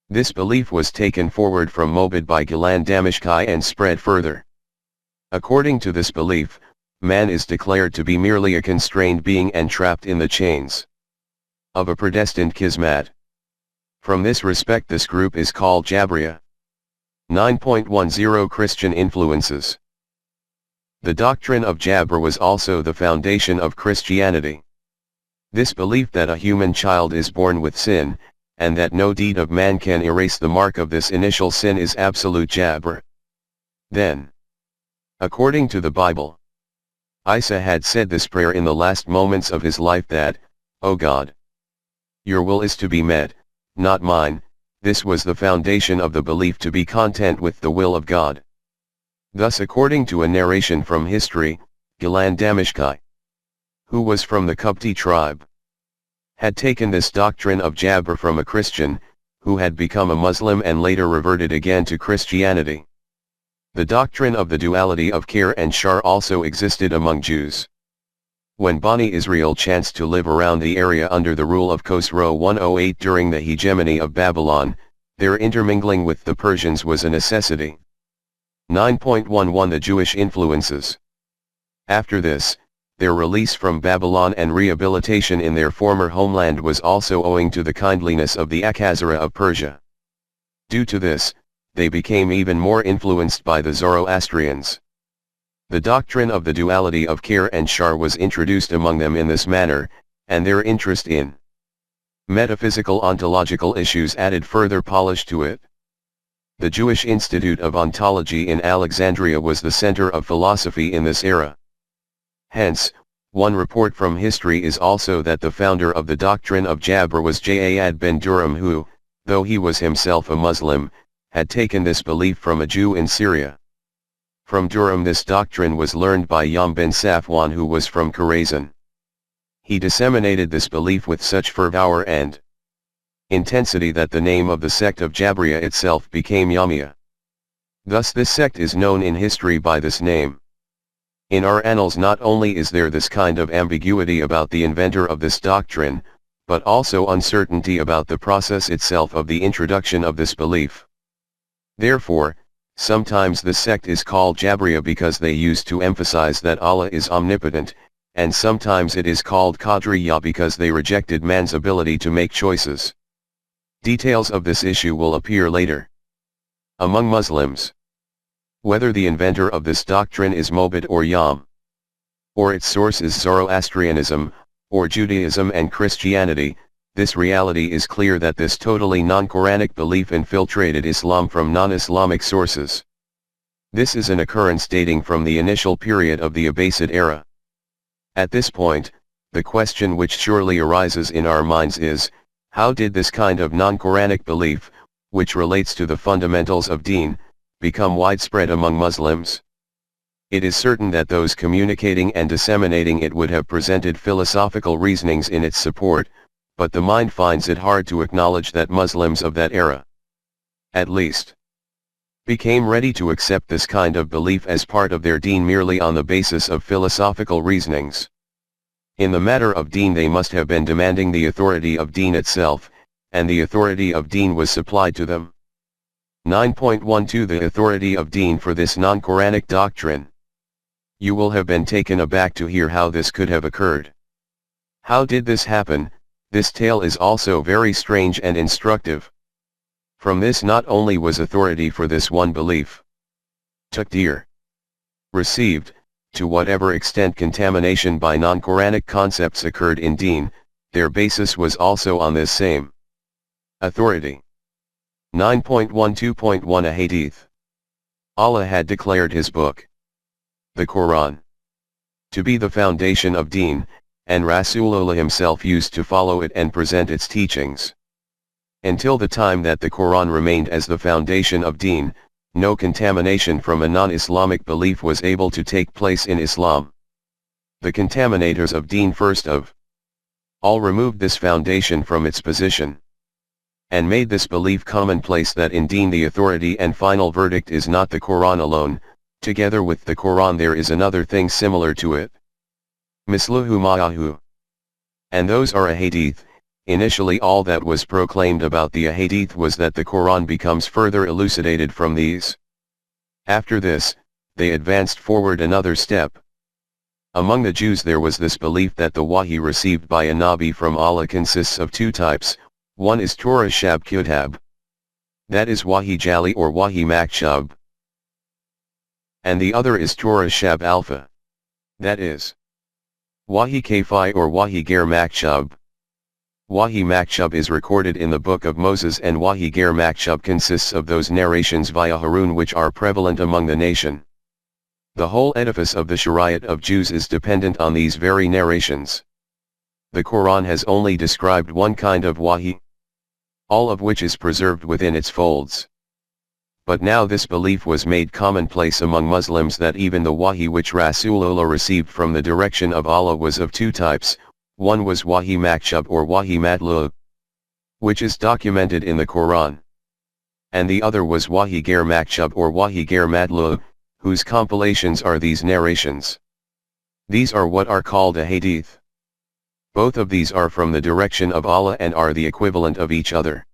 This belief was taken forward from Mobid by Gilan Damashqi and spread further. According to this belief, man is declared to be merely a constrained being and trapped in the chains of a predestined kismat. From this respect this group is called Jabriya. 9.10 Christian influences. The doctrine of Jabr was also the foundation of Christianity. This belief that a human child is born with sin, and that no deed of man can erase the mark of this initial sin is absolute Jabr. Then, according to the Bible, Isa had said this prayer in the last moments of his life that, "O God, your will is to be met, not mine." This was the foundation of the belief to be content with the will of God. Thus, according to a narration from history, Gilan Damashqi, who was from the Qubti tribe, had taken this doctrine of Jabr from a Christian, who had become a Muslim and later reverted again to Christianity. The doctrine of the duality of Khair and Shar also existed among Jews. When Bani Israel chanced to live around the area under the rule of Khosrow 108 during the hegemony of Babylon, their intermingling with the Persians was a necessity. 9.11 The Jewish influences. After this, their release from Babylon and rehabilitation in their former homeland was also owing to the kindliness of the Akhazara of Persia. Due to this, they became even more influenced by the Zoroastrians. The doctrine of the duality of Khair and Shar was introduced among them in this manner, and their interest in metaphysical ontological issues added further polish to it. The Jewish Institute of Ontology in Alexandria was the center of philosophy in this era. Hence, one report from history is also that the founder of the doctrine of Jabr was Ja'ad bin Durham, who, though he was himself a Muslim, had taken this belief from a Jew in Syria. From Durham this doctrine was learned by Yam bin Safwan, who was from Khorasan. He disseminated this belief with such fervor and intensity that the name of the sect of Jabriya itself became Yamiya. Thus this sect is known in history by this name. In our annals not only is there this kind of ambiguity about the inventor of this doctrine, but also uncertainty about the process itself of the introduction of this belief. Therefore, sometimes this sect is called Jabriya because they used to emphasize that Allah is omnipotent, and sometimes it is called Qadriya because they rejected man's ability to make choices. Details of this issue will appear later. Among Muslims, whether the inventor of this doctrine is Mobit or Yam, or its source is Zoroastrianism, or Judaism and Christianity, this reality is clear that this totally non-Quranic belief infiltrated Islam from non-Islamic sources. This is an occurrence dating from the initial period of the Abbasid era. At this point, the question which surely arises in our minds is, how did this kind of non-Quranic belief, which relates to the fundamentals of deen, become widespread among Muslims? It is certain that those communicating and disseminating it would have presented philosophical reasonings in its support, but the mind finds it hard to acknowledge that Muslims of that era, at least, became ready to accept this kind of belief as part of their deen merely on the basis of philosophical reasonings. In the matter of deen they must have been demanding the authority of deen itself, and the authority of deen was supplied to them. 9.12 The authority of deen for this non-Quranic doctrine. You will have been taken aback to hear how this could have occurred. How did this happen? This tale is also very strange and instructive. From this not only was authority for this one belief, Taqdeer, received, to whatever extent contamination by non-Quranic concepts occurred in deen, their basis was also on this same authority. 9.12.1 A Hadith. Allah had declared his book, the Quran, to be the foundation of deen, and Rasulullah himself used to follow it and present its teachings. Until the time that the Quran remained as the foundation of deen, no contamination from a non-Islamic belief was able to take place in Islam. The contaminators of deen first of all removed this foundation from its position, and made this belief commonplace that in deen the authority and final verdict is not the Quran alone. Together with the Quran there is another thing similar to it, misluhu ma'ahu, and those are ahadith. Initially all that was proclaimed about the ahadith was that the Quran becomes further elucidated from these. After this, they advanced forward another step. Among the Jews there was this belief that the wahi received by a nabi from Allah consists of two types. One is Torah Shab Kitab, that is wahi jali or wahi makshub, and the other is Torah Shab Alpha, that is wahi kafi or wahi ger makshub. Wahi makshub is recorded in the Book of Moses, and wahi ger makshub consists of those narrations via Harun which are prevalent among the nation. The whole edifice of the Shariat of Jews is dependent on these very narrations. The Quran has only described one kind of wahi, all of which is preserved within its folds. But now this belief was made commonplace among Muslims that even the wahi which Rasulullah received from the direction of Allah was of two types. One was wahi makshub or wahi matlu, which is documented in the Quran, and the other was wahi ger makshub or wahi ger matlu, whose compilations are these narrations. These are what are called a hadith. Both of these are from the direction of Allah and are the equivalent of each other.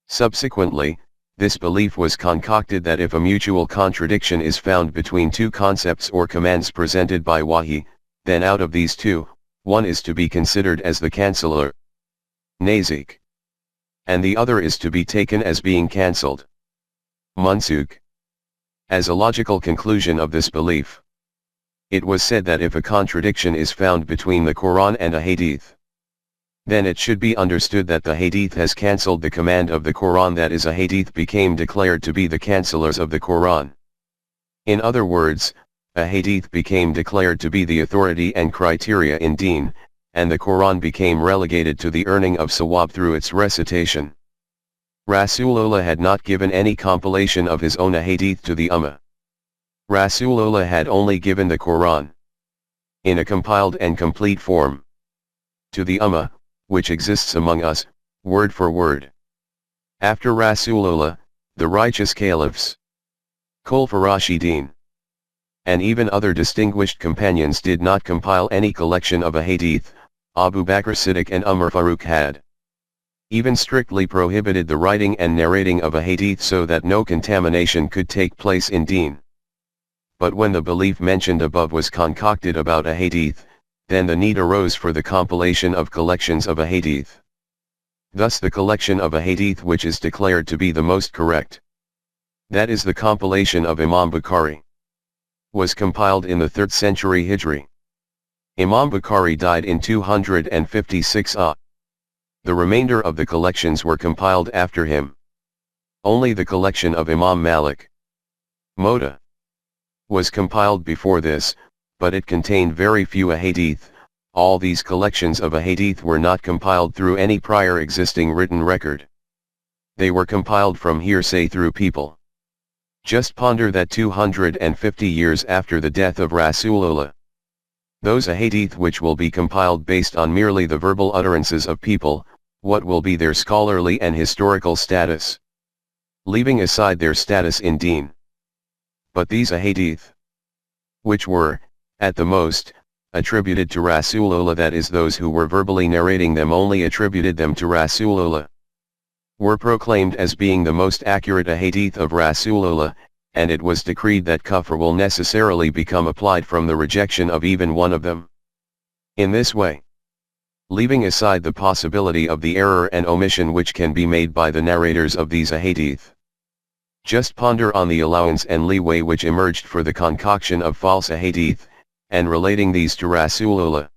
Subsequently, this belief was concocted that if a mutual contradiction is found between two concepts or commands presented by wahi, then out of these two, one is to be considered as the canceller, nazik, and the other is to be taken as being cancelled, mansukh. As a logical conclusion of this belief, it was said that if a contradiction is found between the Quran and a hadith, then it should be understood that the hadith has cancelled the command of the Quran, that is, a hadith became declared to be the cancellers of the Quran. In other words, a hadith became declared to be the authority and criteria in deen, and the Quran became relegated to the earning of sawab through its recitation. Rasulullah had not given any compilation of his own hadith to the Ummah. Rasulullah had only given the Quran, in a compiled and complete form, to the Ummah, which exists among us, word for word. After Rasulullah, the righteous caliphs, Khulafa Rashidin, and even other distinguished companions did not compile any collection of a hadith. Abu Bakr Siddiq and Umar Farooq had even strictly prohibited the writing and narrating of a hadith so that no contamination could take place in deen. But when the belief mentioned above was concocted about a hadith, then the need arose for the compilation of collections of a hadith. Thus the collection of a hadith which is declared to be the most correct, that is the compilation of Imam Bukhari, was compiled in the 3rd century Hijri. Imam Bukhari died in 256 AH. The remainder of the collections were compiled after him. Only the collection of Imam Malik Muwatta was compiled before this, but it contained very few ahadith. All these collections of ahadith were not compiled through any prior existing written record. They were compiled from hearsay through people. Just ponder that 250 years after the death of Rasulullah, those ahadith which will be compiled based on merely the verbal utterances of people, what will be their scholarly and historical status? Leaving aside their status in deen. But these ahadith, which were, at the most, attributed to Rasulullah, that is those who were verbally narrating them only attributed them to Rasulullah, were proclaimed as being the most accurate ahadith of Rasulullah, and it was decreed that kufr will necessarily become applied from the rejection of even one of them. In this way, leaving aside the possibility of the error and omission which can be made by the narrators of these ahadith, just ponder on the allowance and leeway which emerged for the concoction of false ahadith, and relating these to Rasulullah.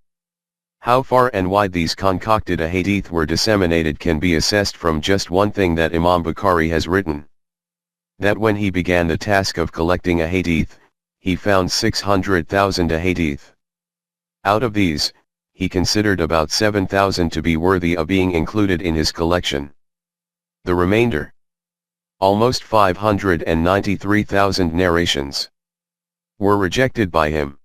How far and wide these concocted ahadith were disseminated can be assessed from just one thing that Imam Bukhari has written. That when he began the task of collecting ahadith, he found 600,000 ahadith. Out of these, he considered about 7,000 to be worthy of being included in his collection. The remainder, almost 593,000 narrations, were rejected by him.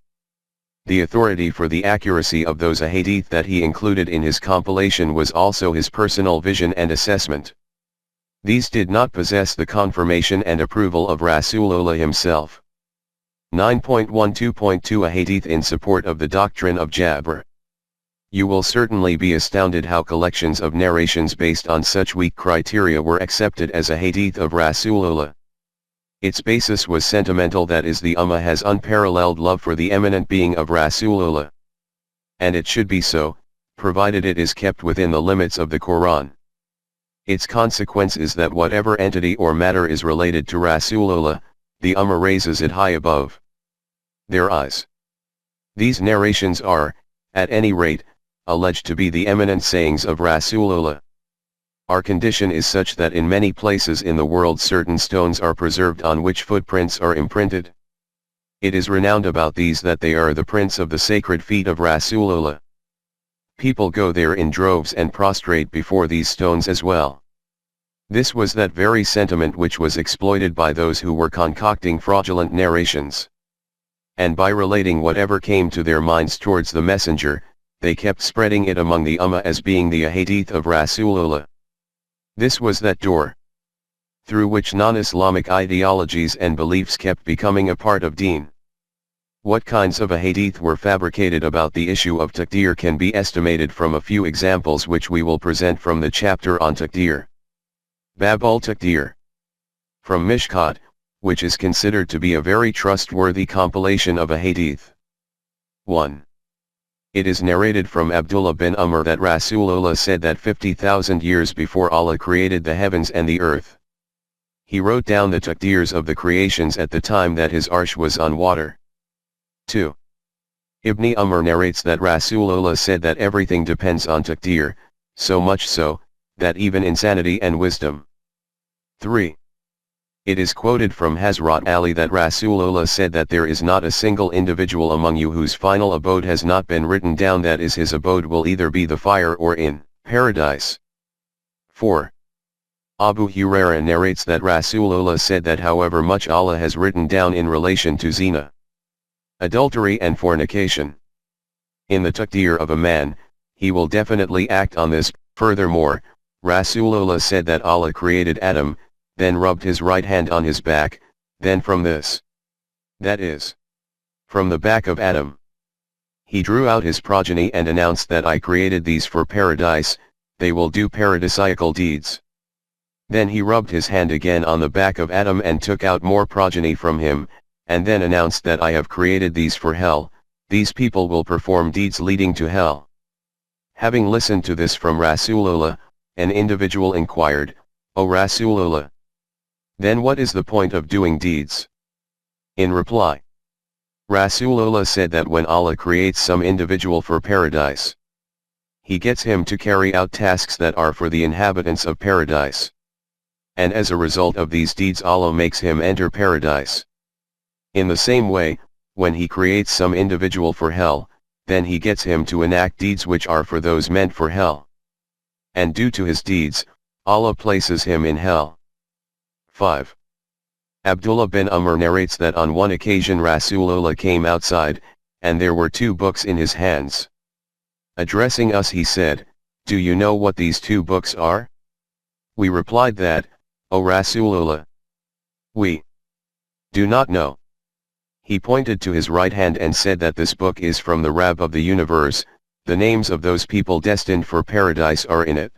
The authority for the accuracy of those ahadith that he included in his compilation was also his personal vision and assessment. These did not possess the confirmation and approval of Rasulullah himself. 9.12.2 Ahadith in support of the doctrine of Jabr. You will certainly be astounded how collections of narrations based on such weak criteria were accepted as a hadith of Rasulullah. Its basis was sentimental, that is, the Ummah has unparalleled love for the eminent being of Rasulullah. And it should be so, provided it is kept within the limits of the Quran. Its consequence is that whatever entity or matter is related to Rasulullah, the Ummah raises it high above their eyes. These narrations are, at any rate, alleged to be the eminent sayings of Rasulullah. Our condition is such that in many places in the world certain stones are preserved on which footprints are imprinted. It is renowned about these that they are the prints of the sacred feet of Rasulullah. People go there in droves and prostrate before these stones as well. This was that very sentiment which was exploited by those who were concocting fraudulent narrations. And by relating whatever came to their minds towards the messenger, they kept spreading it among the Ummah as being the ahadith of Rasulullah. This was that door through which non-Islamic ideologies and beliefs kept becoming a part of deen. What kinds of ahadith were fabricated about the issue of Taqdeer can be estimated from a few examples which we will present from the chapter on Taqdeer. Bab-ul-Taqdeer. From Mishkat, which is considered to be a very trustworthy compilation of ahadith. 1. It is narrated from Abdullah bin Umar that Rasulullah said that 50,000 years before Allah created the heavens and the earth, He wrote down the taqdeers of the creations at the time that His arsh was on water. 2. Ibn Umar narrates that Rasulullah said that everything depends on taqdeer, so much so, that even insanity and wisdom. 3. It is quoted from Hazrat Ali that Rasulullah said that there is not a single individual among you whose final abode has not been written down, that is, his abode will either be the fire or in paradise. 4. Abu Hurairah narrates that Rasulullah said that however much Allah has written down in relation to zina, adultery and fornication, in the taqdeer of a man, he will definitely act on this. Furthermore, Rasulullah said that Allah created Adam, then rubbed his right hand on his back, Then from this, that is, from the back of Adam, he drew out his progeny and announced that I created these for paradise, they will do paradisiacal deeds. Then he rubbed his hand again on the back of Adam and took out more progeny from him, and then announced that I have created these for hell, these people will perform deeds leading to hell. Having listened to this from Rasulullah, an individual inquired, O Rasulullah, then what is the point of doing deeds? In reply, Rasulullah said that when Allah creates some individual for paradise, He gets him to carry out tasks that are for the inhabitants of paradise. And as a result of these deeds Allah makes him enter paradise. In the same way, when He creates some individual for hell, then He gets him to enact deeds which are for those meant for hell. And due to his deeds, Allah places him in hell. 5. Abdullah bin Umar narrates that on one occasion Rasulullah came outside, and there were 2 books in his hands. Addressing us he said, Do you know what these 2 books are? We replied that, O Rasulullah, we do not know. He pointed to his right hand and said that this book is from the Rabb of the universe, the names of those people destined for paradise are in it.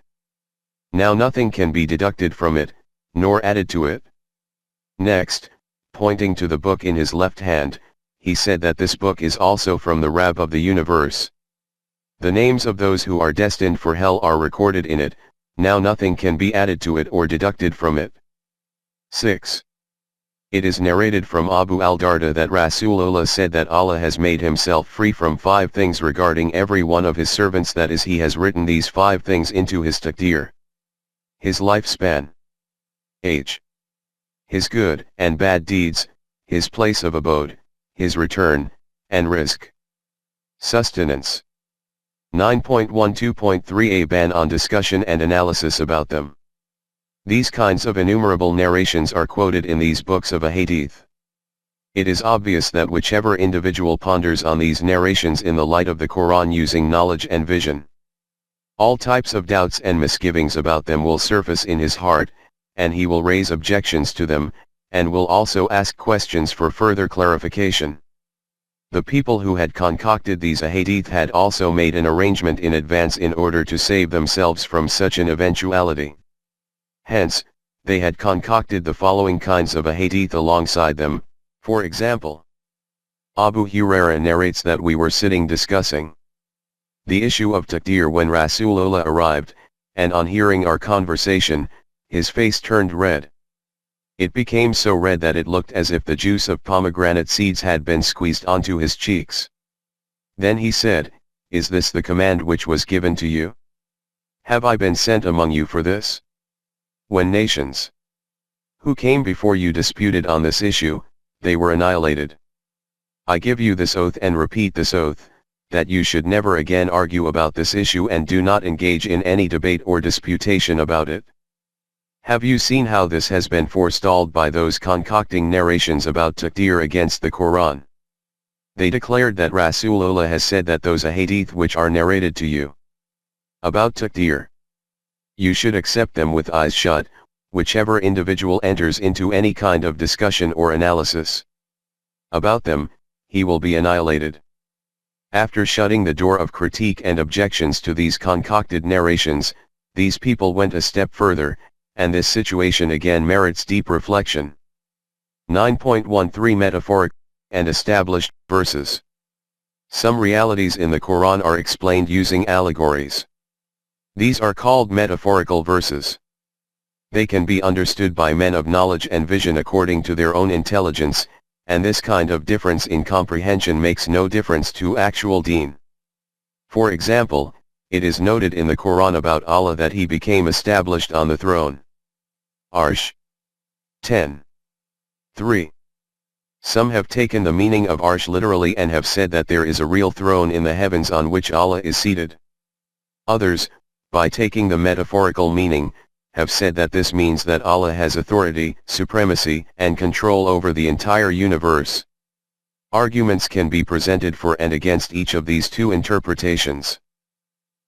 Now nothing can be deducted from it, nor added to it. Next, pointing to the book in his left hand, he said that this book is also from the Rabb of the universe. The names of those who are destined for hell are recorded in it, now nothing can be added to it or deducted from it. 6. It is narrated from Abu al-Darda that Rasulullah said that Allah has made himself free from 5 things regarding every one of his servants, that is, He has written these 5 things into his Taqdeer. His lifespan, age, his good and bad deeds, his place of abode, his return, and rizq. Sustenance. 9.12.3 A ban on discussion and analysis about them. These kinds of innumerable narrations are quoted in these books of a hadith. It is obvious that whichever individual ponders on these narrations in the light of the Quran using knowledge and vision, all types of doubts and misgivings about them will surface in his heart, and he will raise objections to them, and will also ask questions for further clarification. The people who had concocted these ahadith had also made an arrangement in advance in order to save themselves from such an eventuality. Hence, they had concocted the following kinds of ahadith alongside them. For example, Abu Hurairah narrates that we were sitting discussing the issue of Taqdeer when Rasulullah arrived, and on hearing our conversation, his face turned red. It became so red that it looked as if the juice of pomegranate seeds had been squeezed onto his cheeks. Then he said, Is this the command which was given to you? Have I been sent among you for this? When nations who came before you disputed on this issue, they were annihilated. I give you this oath and repeat this oath, that you should never again argue about this issue and do not engage in any debate or disputation about it. Have you seen how this has been forestalled by those concocting narrations about Taqdeer against the Quran? They declared that Rasulullah has said that those ahadith which are narrated to you about Taqdeer, you should accept them with eyes shut, whichever individual enters into any kind of discussion or analysis about them, he will be annihilated. After shutting the door of critique and objections to these concocted narrations, these people went a step further, and this situation again merits deep reflection. 9.13 Metaphoric and established verses. Some realities in the Quran are explained using allegories. These are called metaphorical verses. They can be understood by men of knowledge and vision according to their own intelligence, and this kind of difference in comprehension makes no difference to actual deen. For example, it is noted in the Quran about Allah that He became established on the throne. Arsh. 10:3. Some have taken the meaning of Arsh literally and have said that there is a real throne in the heavens on which Allah is seated. Others, by taking the metaphorical meaning, have said that this means that Allah has authority, supremacy, and control over the entire universe. Arguments can be presented for and against each of these 2 interpretations.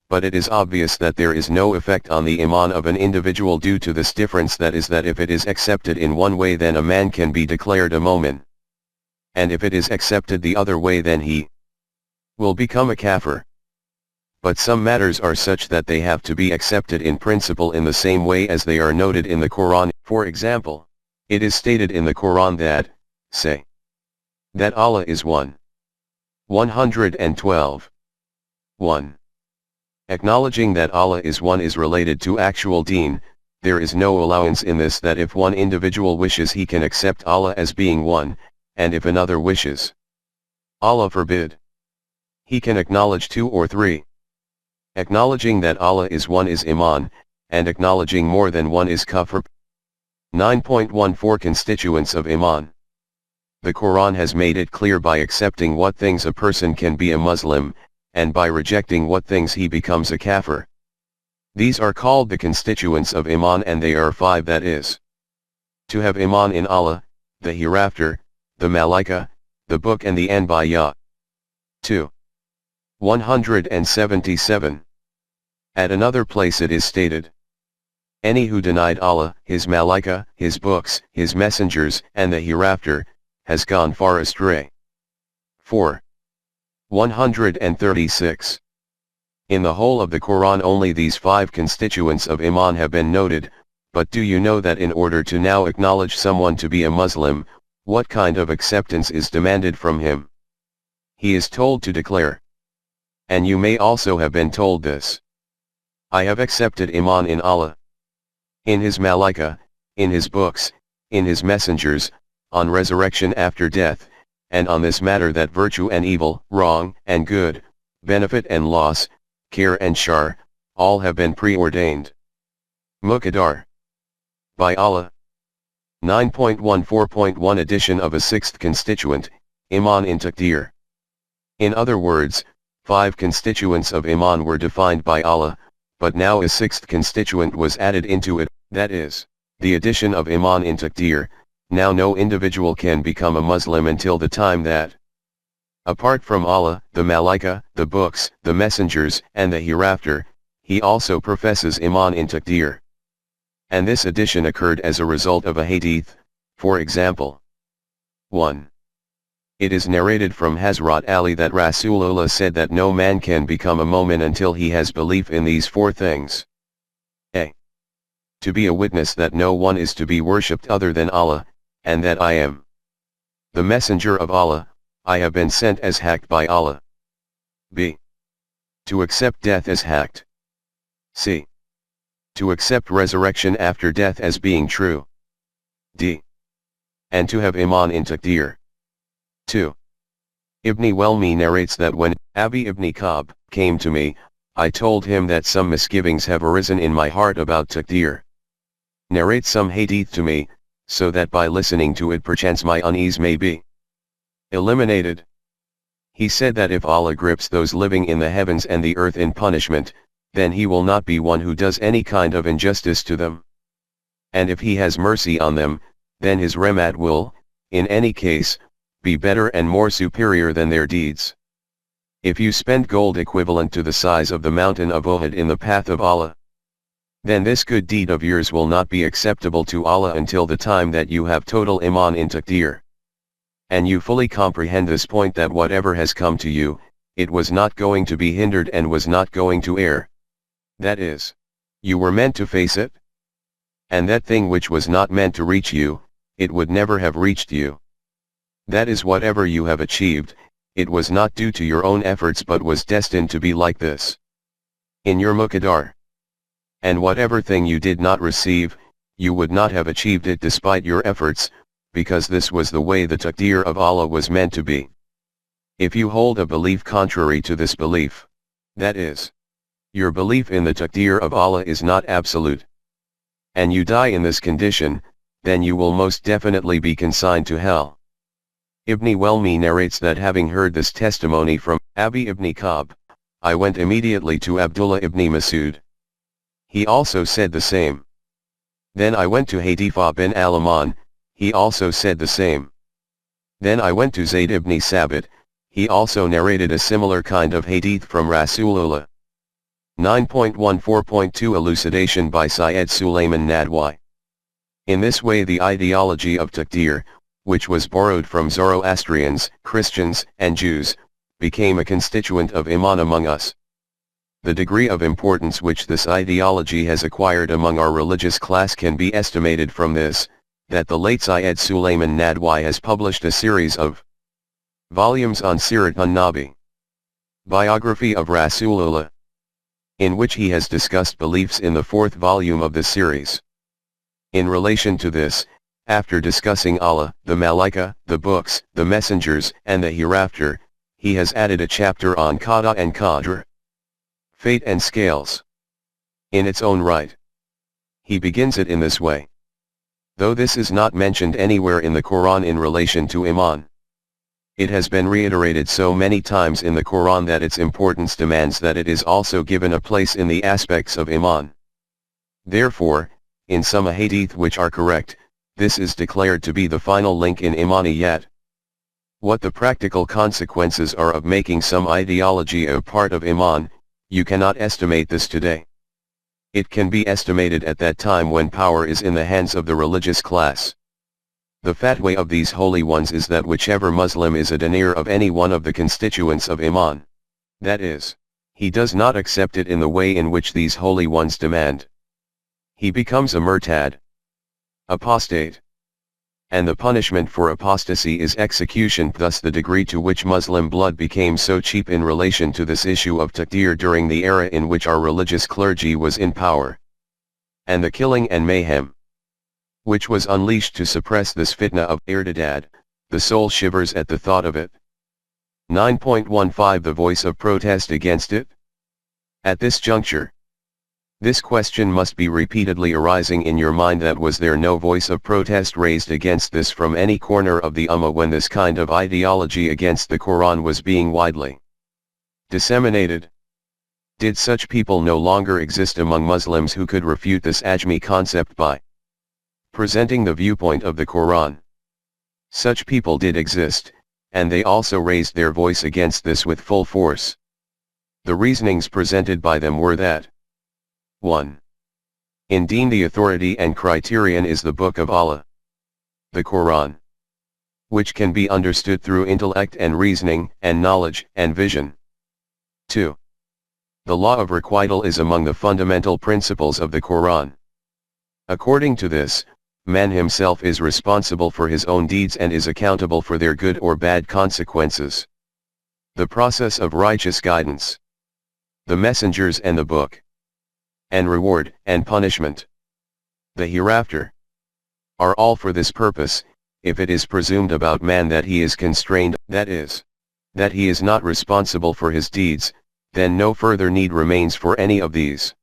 but it is obvious that there is no effect on the iman of an individual due to this difference, that is, that if it is accepted in one way, then a man can be declared a mu'min. And if it is accepted the other way, then he will become a kafir. But some matters are such that they have to be accepted in principle in the same way as they are noted in the Quran. For example, it is stated in the Quran that, say, that Allah is one. 112. 1. Acknowledging that Allah is one is related to actual deen. There is no allowance in this, that if one individual wishes he can accept Allah as being one, and if another wishes, Allah forbid, he can acknowledge two or three. Acknowledging that Allah is one is iman, and acknowledging more than one is kufr. 9.14 Constituents of iman. The Quran has made it clear by accepting what things a person can be a Muslim, and by rejecting what things he becomes a kafir. These are called the constituents of iman, and they are 5, that is, to have iman in Allah, the hereafter, the malaika, the book and the anbiya. 2. 177. At another place it is stated, any who denied Allah, His malaika, His books, His messengers, and the hereafter, has gone far astray. 4. 136. In the whole of the Quran only these 5 constituents of iman have been noted, but do you know that in order to now acknowledge someone to be a Muslim, what kind of acceptance is demanded from him? He is told to declare. And you may also have been told this: I have accepted iman in Allah, in His malaika, in His books, in His messengers, on resurrection after death, and on this matter that virtue and evil, wrong and good, benefit and loss, khair and shar, all have been preordained. Muqaddar. By Allah. 9.14.1 Addition of a 6th constituent, iman in Taqdeer. In other words, 5 constituents of iman were defined by Allah, but now a 6th constituent was added into it, that is, the addition of iman in Taqdeer. Now no individual can become a Muslim until the time that, apart from Allah, the malaika, the books, the messengers, and the hereafter, he also professes iman in Taqdeer. And this addition occurred as a result of a hadith. For example, 1. It is narrated from Hazrat Ali that Rasulullah said that no man can become a mu'min until he has belief in these 4 things. A. To be a witness that no one is to be worshipped other than Allah, and that I am the messenger of Allah, I have been sent as hacked by Allah. B. To accept death as hacked. C. To accept resurrection after death as being true. D. And to have iman in Taqdeer. 2. Ibn Welmi narrates that when Abi ibn Ka'b came to me, I told him that some misgivings have arisen in my heart about Taqdeer. Narrate some hadith to me, so that by listening to it perchance my unease may be eliminated. He said that if Allah grips those living in the heavens and the earth in punishment, then He will not be one who does any kind of injustice to them. And if He has mercy on them, then His rahmat will, in any case, be better and more superior than their deeds. If you spend gold equivalent to the size of the mountain of Uhud in the path of Allah, then this good deed of yours will not be acceptable to Allah until the time that you have total iman in Taqdeer. And you fully comprehend this point, that whatever has come to you, it was not going to be hindered and was not going to err. That is, you were meant to face it. And that thing which was not meant to reach you, it would never have reached you. That is, whatever you have achieved, it was not due to your own efforts but was destined to be like this in your muqaddar. And whatever thing you did not receive, you would not have achieved it despite your efforts, because this was the way the Taqdeer of Allah was meant to be. If you hold a belief contrary to this belief, that is, your belief in the Taqdeer of Allah is not absolute, and you die in this condition, then you will most definitely be consigned to hell. Ibn Welmi narrates that having heard this testimony from Abi ibn Ka'b, I went immediately to Abdullah ibn Masud. He also said the same. Then I went to Hadifa bin Alaman, he also said the same. Then I went to Zayd ibn Sabit, he also narrated a similar kind of hadith from Rasulullah. 9.14.2 Elucidation by Syed Suleiman Nadwi. In this way the ideology of Taqdeer, which was borrowed from Zoroastrians, Christians, and Jews, became a constituent of Iman among us. The degree of importance which this ideology has acquired among our religious class can be estimated from this, that the late Syed Suleiman Nadwi has published a series of volumes on Sirat an-Nabi, biography of Rasulullah, in which he has discussed beliefs in the fourth volume of the series. In relation to this, after discussing Allah, the Malaika, the books, the messengers, and the hereafter, he has added a chapter on Qada and Qadr, fate and scales. In its own right, he begins it in this way. Though this is not mentioned anywhere in the Quran in relation to Iman, it has been reiterated so many times in the Quran that its importance demands that it is also given a place in the aspects of Iman. Therefore, in some hadith which are correct, this is declared to be the final link in Imaniyat. What the practical consequences are of making some ideology a part of Iman, you cannot estimate this today. It can be estimated at that time when power is in the hands of the religious class. The fatwa of these holy ones is that whichever Muslim is a denier of any one of the constituents of Iman, that is, he does not accept it in the way in which these holy ones demand, he becomes a murtad, apostate. And the punishment for apostasy is execution. Thus the degree to which Muslim blood became so cheap in relation to this issue of Taqdeer during the era in which our religious clergy was in power, and the killing and mayhem which was unleashed to suppress this fitna of irtidad, the soul shivers at the thought of it. 9.15 The voice of protest against it. At this juncture, this question must be repeatedly arising in your mind: that was there no voice of protest raised against this from any corner of the Ummah when this kind of ideology against the Quran was being widely disseminated? Did such people no longer exist among Muslims who could refute this Ajmi concept by presenting the viewpoint of the Quran? Such people did exist, and they also raised their voice against this with full force. The reasonings presented by them were that 1. In Deen the authority and criterion is the Book of Allah, the Quran, which can be understood through intellect and reasoning, and knowledge, and vision. 2. The law of requital is among the fundamental principles of the Quran. According to this, man himself is responsible for his own deeds and is accountable for their good or bad consequences. The process of righteous guidance, the messengers and the book, and reward and punishment, the hereafter, are all for this purpose. If it is presumed about man that he is constrained, that is, that he is not responsible for his deeds, then no further need remains for any of these.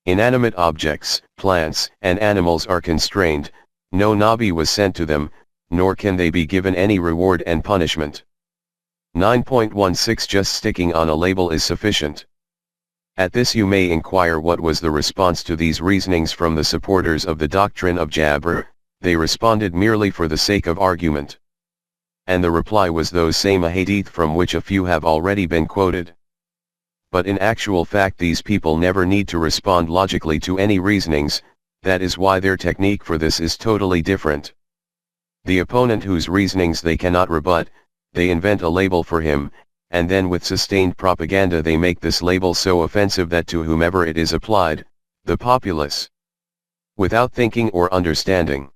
Inanimate objects, plants, and animals are constrained, no Nabi was sent to them, nor can they be given any reward and punishment. 9.16 Just sticking on a label is sufficient. At this you may inquire what was the response to these reasonings from the supporters of the doctrine of Jabr. They responded merely for the sake of argument. And the reply was those same ahadith from which a few have already been quoted. But in actual fact these people never need to respond logically to any reasonings, that is why their technique for this is totally different. The opponent whose reasonings they cannot rebut, they invent a label for him, and then with sustained propaganda they make this label so offensive that to whomever it is applied, the populace, without thinking or understanding,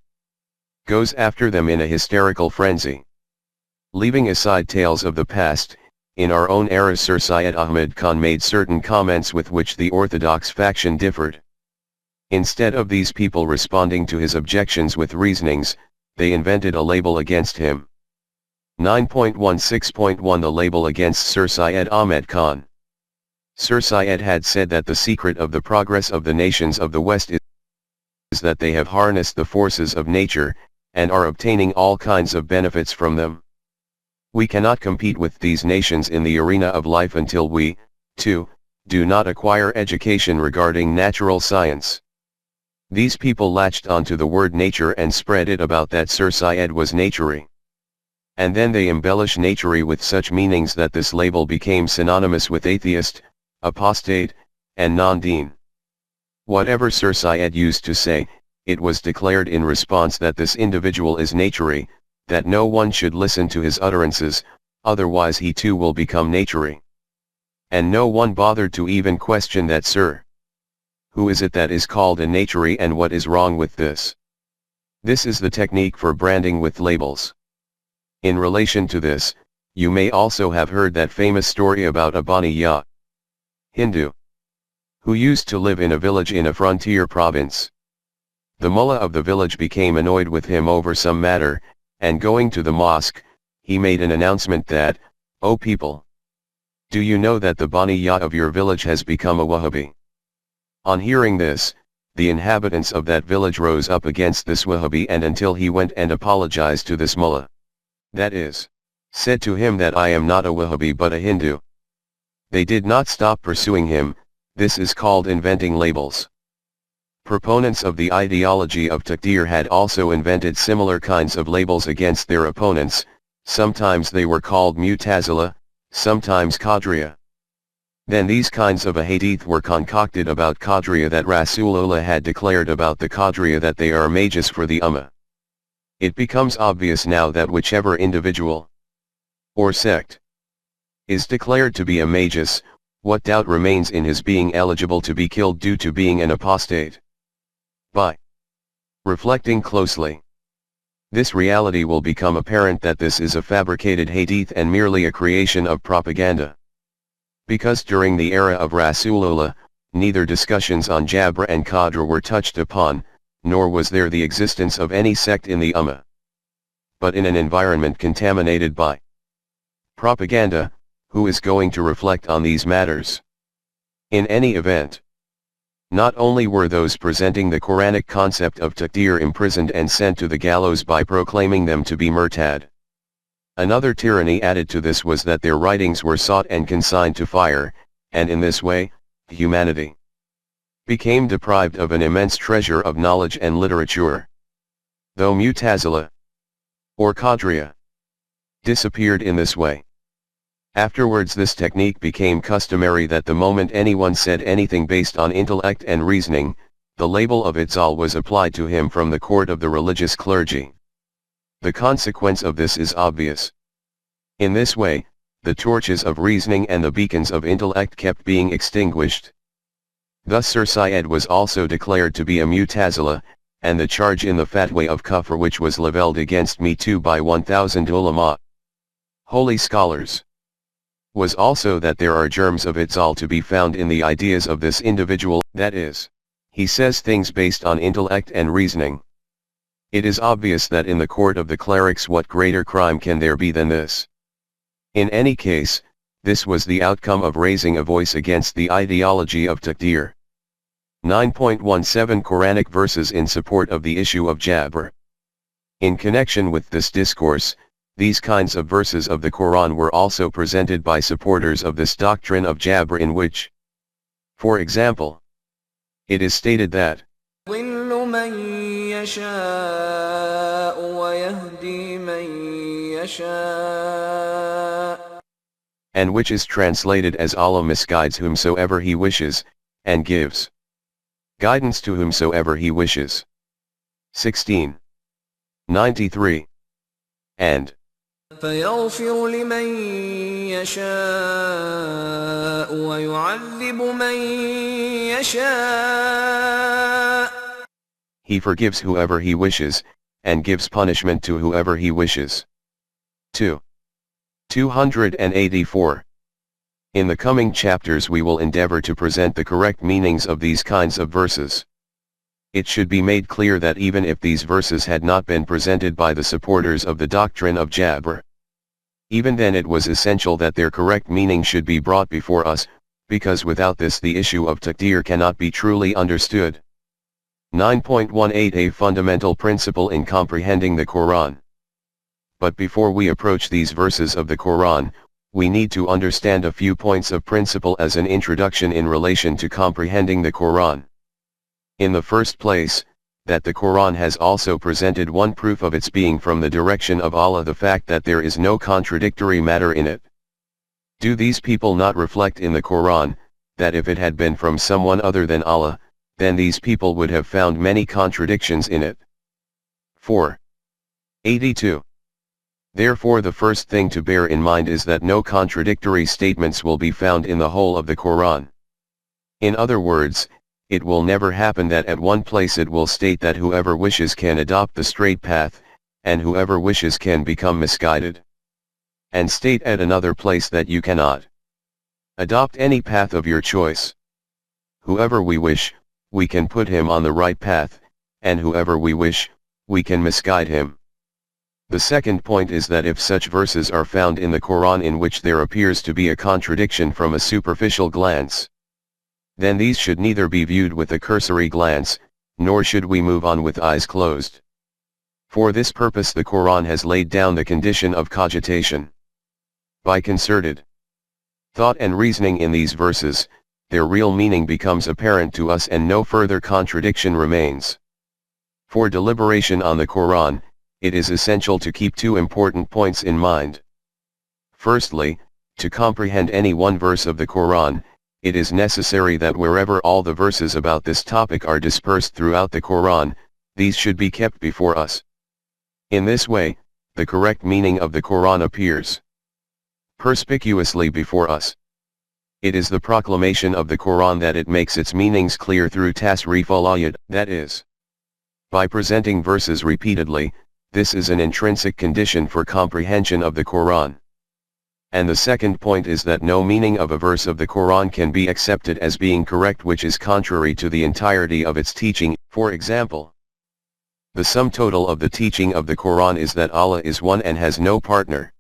goes after them in a hysterical frenzy. Leaving aside tales of the past, in our own era Sir Syed Ahmad Khan made certain comments with which the orthodox faction differed. Instead of these people responding to his objections with reasonings, they invented a label against him. 9.16.1 The label against Sir Syed Ahmad Khan. Sir Syed had said that the secret of the progress of the nations of the West is that they have harnessed the forces of nature, and are obtaining all kinds of benefits from them. We cannot compete with these nations in the arena of life until we, too, do not acquire education regarding natural science. These people latched onto the word nature and spread it about that Sir Syed was naturey. And then they embellish naturey with such meanings that this label became synonymous with atheist, apostate, and non-deen. Whatever Sir Syed used to say, it was declared in response that this individual is naturey, that no one should listen to his utterances, otherwise he too will become naturey. And no one bothered to even question that. Sir, who is it that is called a naturey, and what is wrong with this? This is the technique for branding with labels. In relation to this, you may also have heard that famous story about a Baniya Hindu who used to live in a village in a frontier province. The mullah of the village became annoyed with him over some matter, and going to the mosque, he made an announcement that, "O people, do you know that the Baniya of your village has become a Wahhabi?" On hearing this, the inhabitants of that village rose up against this Wahhabi, and until he went and apologized to this mullah, that is, said to him that I am not a Wahhabi but a Hindu, they did not stop pursuing him. This is called inventing labels. Proponents of the ideology of Taqdeer had also invented similar kinds of labels against their opponents. Sometimes they were called Mu'tazila, sometimes Qadriya. Then these kinds of a hadith were concocted about Qadriya that Rasulullah had declared about the Qadriya that they are magus for the Ummah. It becomes obvious now that whichever individual or sect is declared to be a magus, what doubt remains in his being eligible to be killed due to being an apostate? By reflecting closely, this reality will become apparent that this is a fabricated hadith and merely a creation of propaganda. Because during the era of Rasulullah, neither discussions on Jabr and Qadr were touched upon, nor was there the existence of any sect in the Ummah. But in an environment contaminated by propaganda, who is going to reflect on these matters? In any event, not only were those presenting the Quranic concept of Taqdeer imprisoned and sent to the gallows by proclaiming them to be murtad. Another tyranny added to this was that their writings were sought and consigned to fire, and in this way, humanity became deprived of an immense treasure of knowledge and literature. Though Mu'tazila or Qadriya disappeared in this way, afterwards this technique became customary, that the moment anyone said anything based on intellect and reasoning, the label of Ejaz was applied to him from the court of the religious clergy. The consequence of this is obvious. In this way, the torches of reasoning and the beacons of intellect kept being extinguished. Thus Sir Syed was also declared to be a Mu'tazila, and the charge in the fatwa of kufr which was levelled against me too by 1,000 ulama, holy scholars, was also that there are germs of Ejaz to be found in the ideas of this individual, that is, he says things based on intellect and reasoning. It is obvious that in the court of the clerics what greater crime can there be than this? In any case, this was the outcome of raising a voice against the ideology of Taqdeer. 9.17 Quranic verses in support of the issue of Jabr. In connection with this discourse, these kinds of verses of the Quran were also presented by supporters of this doctrine of Jabr, in which, for example, it is stated that and which is translated as Allah misguides whomsoever He wishes, and gives guidance to whomsoever He wishes. 16:93. And فيغفر لمن يشاء ويعذب من يشاء. He forgives whoever He wishes, and gives punishment to whoever He wishes. 284. In the coming chapters we will endeavor to present the correct meanings of these kinds of verses. It should be made clear that even if these verses had not been presented by the supporters of the doctrine of Jabr, even then it was essential that their correct meaning should be brought before us, because without this the issue of Taqdeer cannot be truly understood. 9.18 A fundamental principle in comprehending the Quran. But before we approach these verses of the Quran, we need to understand a few points of principle as an introduction in relation to comprehending the Quran. In the first place, that the Quran has also presented one proof of its being from the direction of Allah, the fact that there is no contradictory matter in it. Do these people not reflect in the Quran, that if it had been from someone other than Allah, then these people would have found many contradictions in it. 482. Therefore the first thing to bear in mind is that no contradictory statements will be found in the whole of the Quran. In other words, it will never happen that at one place it will state that whoever wishes can adopt the straight path, and whoever wishes can become misguided. And state at another place that you cannot adopt any path of your choice. Whoever we wish, we can put him on the right path, and whoever we wish, we can misguide him. The second point is that if such verses are found in the Quran in which there appears to be a contradiction from a superficial glance, then these should neither be viewed with a cursory glance, nor should we move on with eyes closed. For this purpose the Quran has laid down the condition of cogitation. By concerted thought and reasoning in these verses, their real meaning becomes apparent to us and no further contradiction remains. For deliberation on the Quran, it is essential to keep two important points in mind. Firstly, to comprehend any one verse of the Quran, it is necessary that wherever all the verses about this topic are dispersed throughout the Quran, these should be kept before us. In this way, the correct meaning of the Quran appears perspicuously before us. It is the proclamation of the Quran that it makes its meanings clear through tasrif al-ayat, that is, by presenting verses repeatedly. This is an intrinsic condition for comprehension of the Quran. And the second point is that no meaning of a verse of the Quran can be accepted as being correct which is contrary to the entirety of its teaching. For example, the sum total of the teaching of the Quran is that Allah is one and has no partner.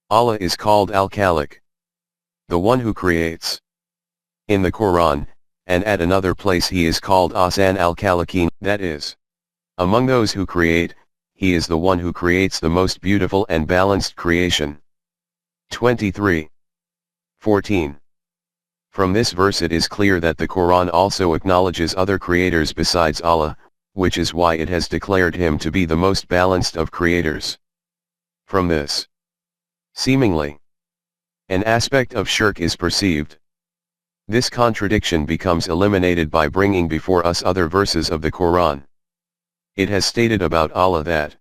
Allah is called Al-Khaliq, the one who creates, in the Quran, and at another place he is called Ahsan al-Khaliqin, that is, among those who create, he is the one who creates the most beautiful and balanced creation. 23:14. From this verse it is clear that the Quran also acknowledges other creators besides Allah, which is why it has declared him to be the most balanced of creators. From this, seemingly, an aspect of shirk is perceived. This contradiction becomes eliminated by bringing before us other verses of the Quran. It has stated about Allah that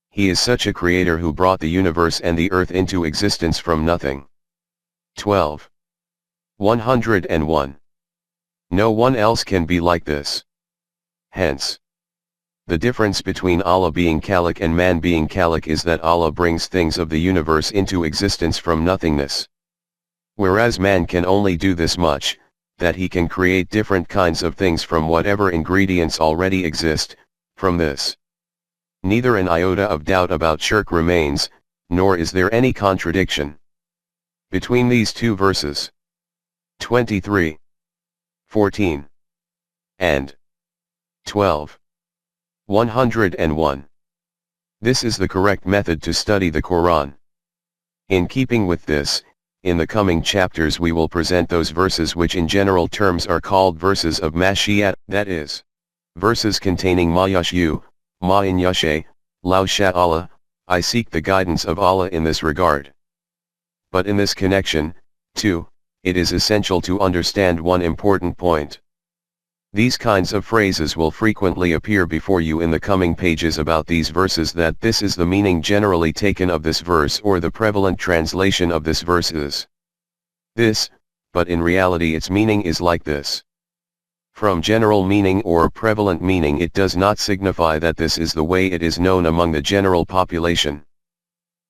He is such a creator who brought the universe and the earth into existence from nothing. 12:101. No one else can be like this. Hence, the difference between Allah being Khaliq and man being Khaliq is that Allah brings things of the universe into existence from nothingness. Whereas man can only do this much, that he can create different kinds of things from whatever ingredients already exist. From this, neither an iota of doubt about shirk remains, nor is there any contradiction between these two verses. 23:14 and 12:101. This is the correct method to study the Quran. In keeping with this, in the coming chapters we will present those verses which in general terms are called verses of Mashiach, that is, verses containing Ma Yashu, Ma in Yashe, Lao Sha Allah, I seek the guidance of Allah in this regard. But in this connection, too, it is essential to understand one important point. These kinds of phrases will frequently appear before you in the coming pages about these verses, that this is the meaning generally taken of this verse, or the prevalent translation of this verse is this, but in reality its meaning is like this. From general meaning or prevalent meaning it does not signify that this is the way it is known among the general population.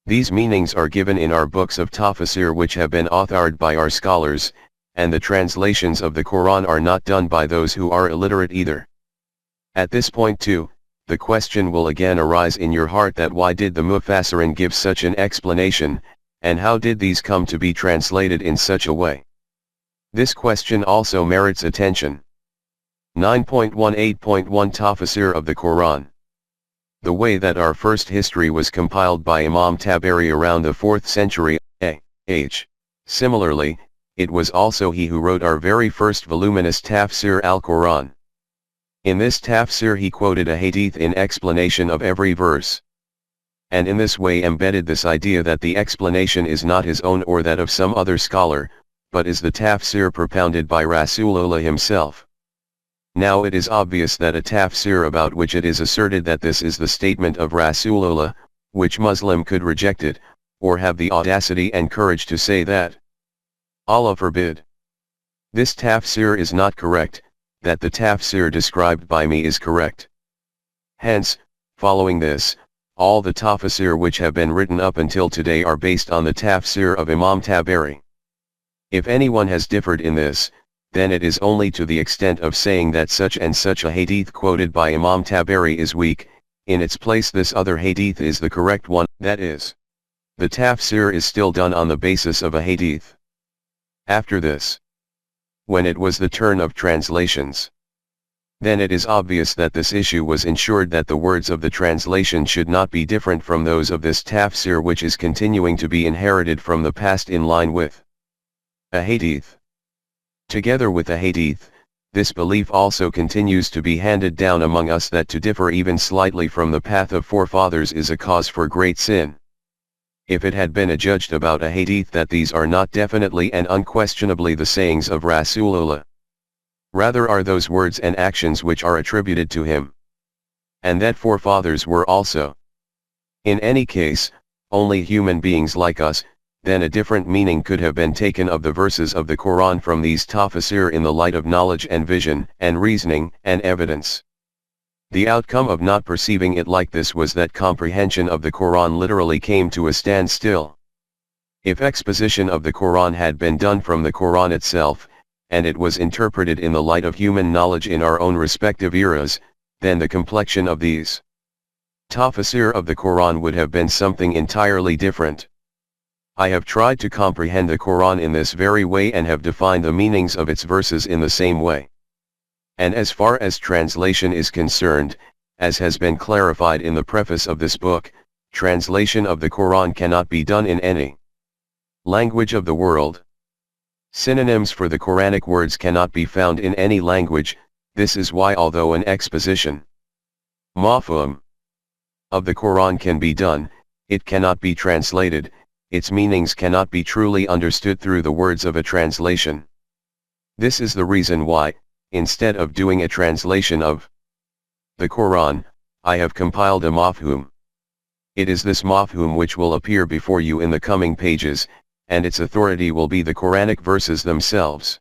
These meanings are given in our books of tafsir which have been authored by our scholars, and the translations of the Quran are not done by those who are illiterate either. At this point too, the question will again arise in your heart that why did the Mufassirin give such an explanation, and how did these come to be translated in such a way? This question also merits attention. 9.18.1 Tafsir of the Quran. The way that our first history was compiled by Imam Tabari around the 4th century A.H. Similarly, it was also he who wrote our very first voluminous Tafsir al-Quran. In this tafsir he quoted a hadith in explanation of every verse, and in this way embedded this idea that the explanation is not his own or that of some other scholar, but is the tafsir propounded by Rasulullah himself. Now it is obvious that a tafsir about which it is asserted that this is the statement of Rasulullah, which Muslim could reject it, or have the audacity and courage to say that Allah forbid. This tafsir is not correct, that the tafsir described by me is correct. Hence, following this, all the tafsir which have been written up until today are based on the tafsir of Imam Tabari. If anyone has differed in this, then it is only to the extent of saying that such and such a hadith quoted by Imam Tabari is weak, in its place this other hadith is the correct one, that is, the tafsir is still done on the basis of a hadith. After this, when it was the turn of translations, then it is obvious that this issue was ensured that the words of the translation should not be different from those of this tafsir which is continuing to be inherited from the past in line with a hadith. Together with a hadith, this belief also continues to be handed down among us that to differ even slightly from the path of forefathers is a cause for great sin. If it had been adjudged about a hadith that these are not definitely and unquestionably the sayings of Rasulullah, rather are those words and actions which are attributed to him, and that forefathers were also, in any case, only human beings like us, then a different meaning could have been taken of the verses of the Quran from these tafsir in the light of knowledge and vision, and reasoning, and evidence. The outcome of not perceiving it like this was that comprehension of the Quran literally came to a standstill. If exposition of the Quran had been done from the Quran itself, and it was interpreted in the light of human knowledge in our own respective eras, then the complexion of these tafsir of the Quran would have been something entirely different. I have tried to comprehend the Quran in this very way and have defined the meanings of its verses in the same way. And as far as translation is concerned, as has been clarified in the preface of this book, translation of the Quran cannot be done in any language of the world. Synonyms for the Quranic words cannot be found in any language. This is why although an exposition mafhum of the Quran can be done, it cannot be translated, its meanings cannot be truly understood through the words of a translation. This is the reason why, instead of doing a translation of the Quran, I have compiled a mafhum. It is this mafhum which will appear before you in the coming pages, and its authority will be the Quranic verses themselves.